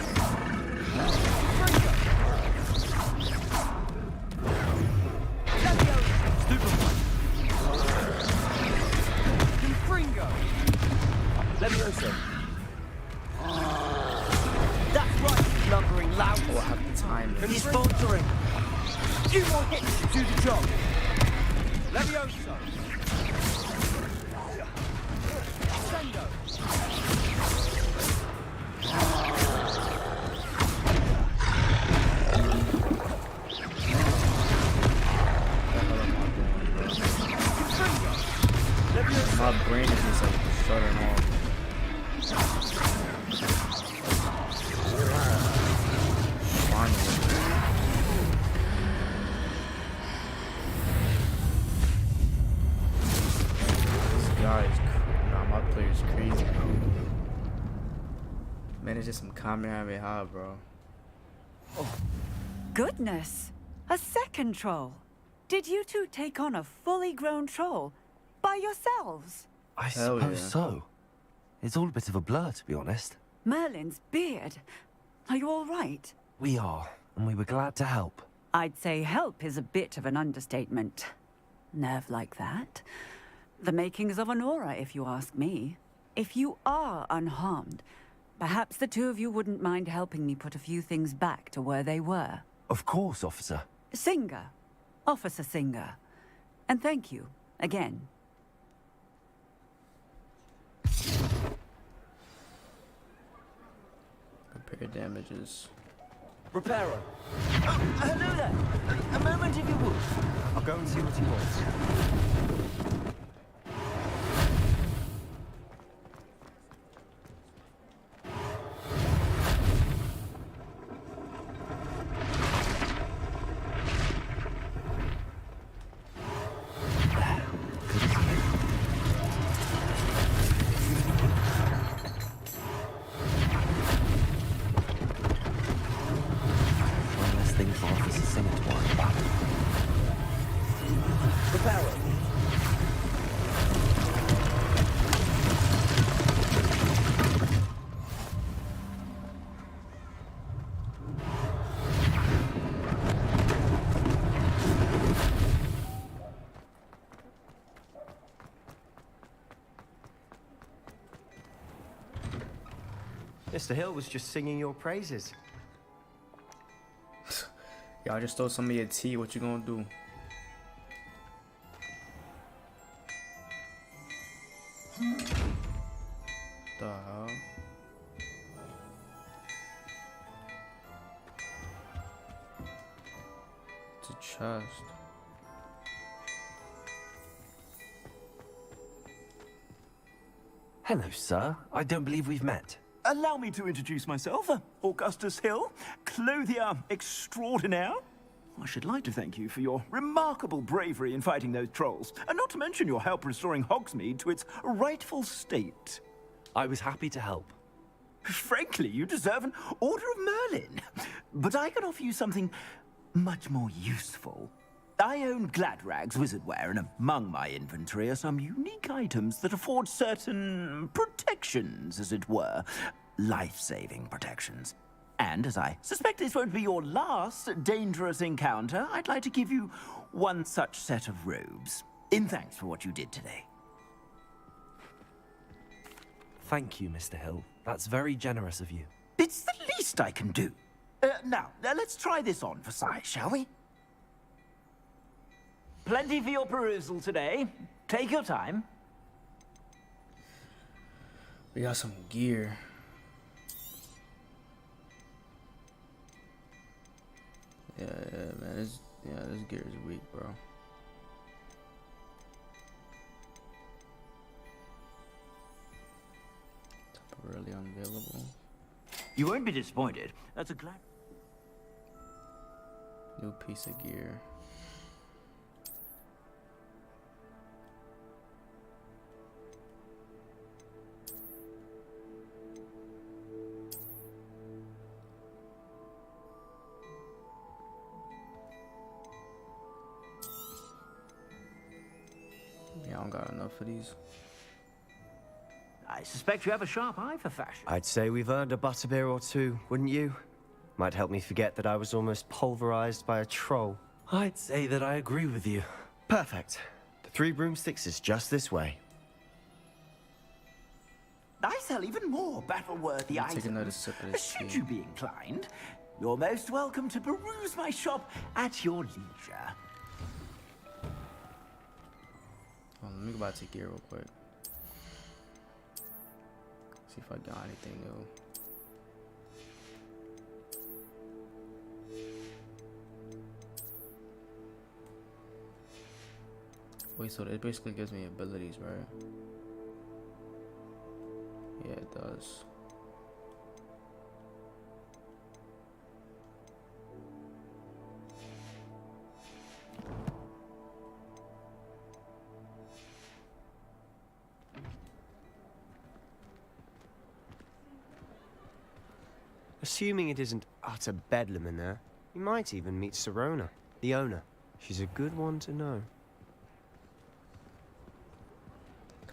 Leviosa! That's right, lumbering loud. Oh, I have the time. He's faltering. Few more hits to do the job. Leviosa. Sendo. My brain is just like shutting off. My player's crazy, bro. Man, it's just some Kamehameha, bro. Goodness! A second troll! Did you two take on a fully grown troll? By yourselves? I Hell suppose yeah. so. It's all a bit of a blur, to be honest. Merlin's beard. Are you all right? We are, and we were glad to help. I'd say help is a bit of an understatement. Nerve like that. The makings of an aura, if you ask me. If you are unharmed, perhaps the two of you wouldn't mind helping me put a few things back to where they were. Of course, officer. Singer. Officer Singer. And thank you, again. Repair damages. Reparo. Hello there. A moment if you would. I'll go and see what he wants. One less thing for Officer Singer to worry about. Reparo. Mr. Hill was just singing your praises. Y'all just stole some of your tea. What you gonna do? The hell? It's a chest. Hello, sir. I don't believe we've met. Allow me to introduce myself, Augustus Hill, clothier extraordinaire. I should like to thank you for your remarkable bravery in fighting those trolls, and not to mention your help restoring Hogsmeade to its rightful state. I was happy to help. Frankly, you deserve an Order of Merlin. But I can offer you something much more useful. I own Gladrag's wizardware, and among my inventory are some unique items that afford certain protections, as it were. Life-saving protections. And as I suspect this won't be your last dangerous encounter, I'd like to give you one such set of robes, in thanks for what you did today. Thank you, Mr. Hill. That's very generous of you. It's the least I can do. Now, let's try this on for size, shall we? Plenty for your perusal today. Take your time. We got some gear. Yeah, man. This gear is weak, bro. Temporarily unavailable. You won't be disappointed. That's a glad. New piece of gear. Yeah, I don't got enough of these. I suspect you have a sharp eye for fashion. I'd say we've earned a butterbeer or two, wouldn't you? Might help me forget that I was almost pulverized by a troll. I'd say that I agree with you. Perfect. The 3 broomsticks is just this way. I sell even more battle-worthy Take items. another sip of this Should tea. you be inclined, you're most welcome to peruse my shop at your leisure. Let me go back to gear real quick. See if I got anything new. Wait, so it basically gives me abilities, right? Yeah, it does. Assuming it isn't utter bedlam in there, you might even meet Sirona, the owner. She's a good one to know.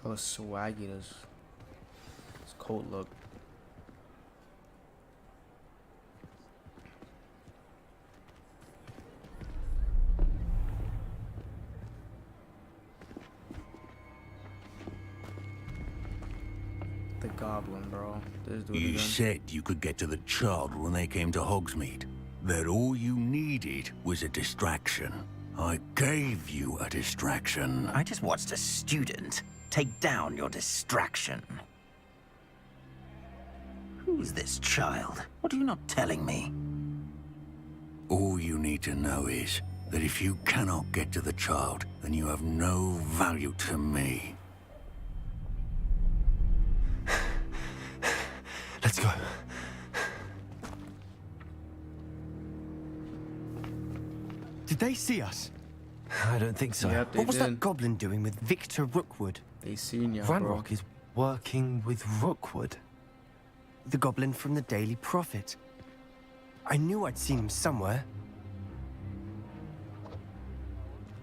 How swaggy this coat look. The goblin, bro. This dude You again. said you could get to the child when they came to Hogsmeade. That all you needed was a distraction. I gave you a distraction. I just watched a student take down your distraction. Who's this child? What are you not telling me? All you need to know is that if you cannot get to the child, then you have no value to me. Let's go. Did they see us? I don't think so. Yep, they What was did. that goblin doing with Victor Rookwood? They seen ya, bro. Ranrock is working with Rookwood. The goblin from the Daily Prophet. I knew I'd seen him somewhere.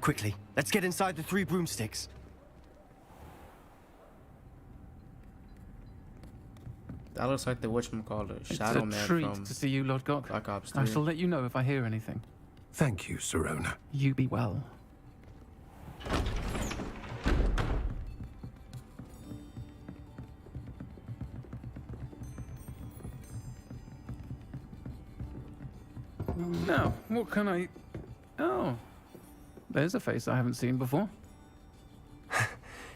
Quickly, let's get inside the 3 broomsticks. That looks like the whatchamacallit, It's Shadow a Man treat from to see you, Lord Gok. Black Ops I 3. shall let you know if I hear anything. Thank you, Sirona. You be well. Now, what can I... Oh, there's a face I haven't seen before.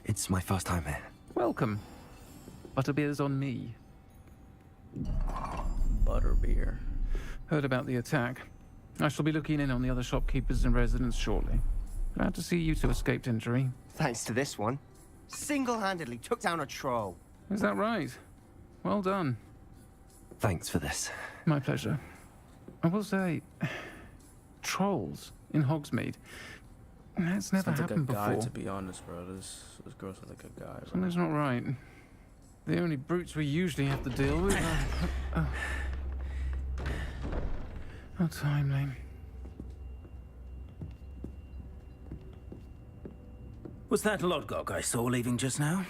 It's my first time here. Welcome. Butterbeer's on me. Butterbeer. Heard about the attack. I shall be looking in on the other shopkeepers and residents shortly. Glad to see you two escaped injury. Thanks to this one. Single-handedly took down a troll. Is that right? Well done. Thanks for this. My pleasure. I will say, trolls in Hogsmeade. That's never Sounds like a happened guy, before. to be honest, bro. This girl sounds like a guy, bro. Something's not right. The only brutes we usually have to deal with are... How timely. Was that Lodgok I saw leaving just now?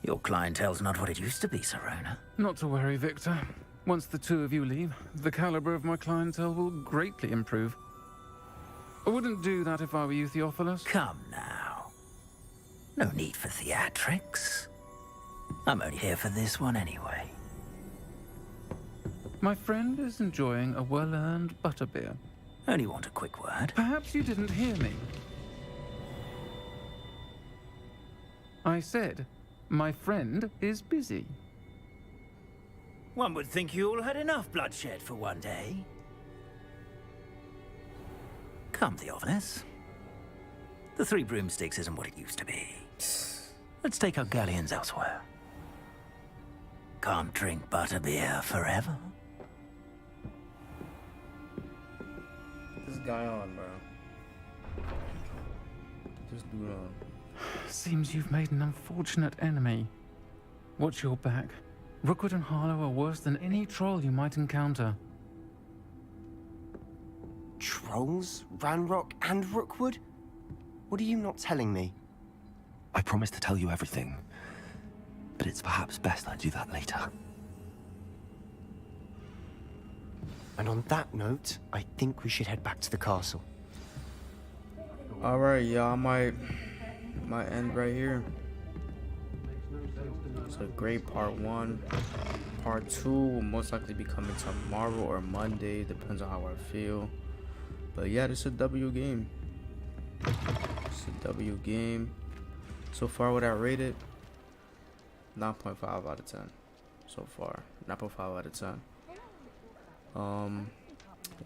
Your clientele's not what it used to be, Sirona. Not to worry, Victor. Once the two of you leave, the caliber of my clientele will greatly improve. I wouldn't do that if I were you, Theophilus. Come now. No need for theatrics. I'm only here for this one anyway. My friend is enjoying a well-earned butterbeer. Only want a quick word. Perhaps you didn't hear me. I said, My friend is busy. One would think you all had enough bloodshed for one day. Come, Theophilus. The Three Broomsticks isn't what it used to be. Let's take our galleons elsewhere. Can't drink butterbeer forever. Put this guy on, bro. Put this dude on. Seems you've made an unfortunate enemy. Watch your back. Rookwood and Harlow are worse than any troll you might encounter. Trolls? Ranrock and Rookwood? What are you not telling me? I promised to tell you everything, but it's perhaps best I do that later. And on that note, I think we should head back to the castle. Alright, y'all, I might end right here. It's a great part 1. Part 2 will most likely be coming tomorrow or Monday, depends on how I feel. But yeah, this is a W game. It's a W game. So far, what I rated, 9.5 out of 10. So far, 9.5 out of 10.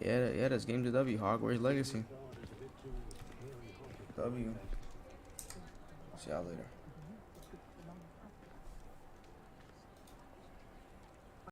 Yeah, this game's a W. Hogwarts Legacy. W. See y'all later.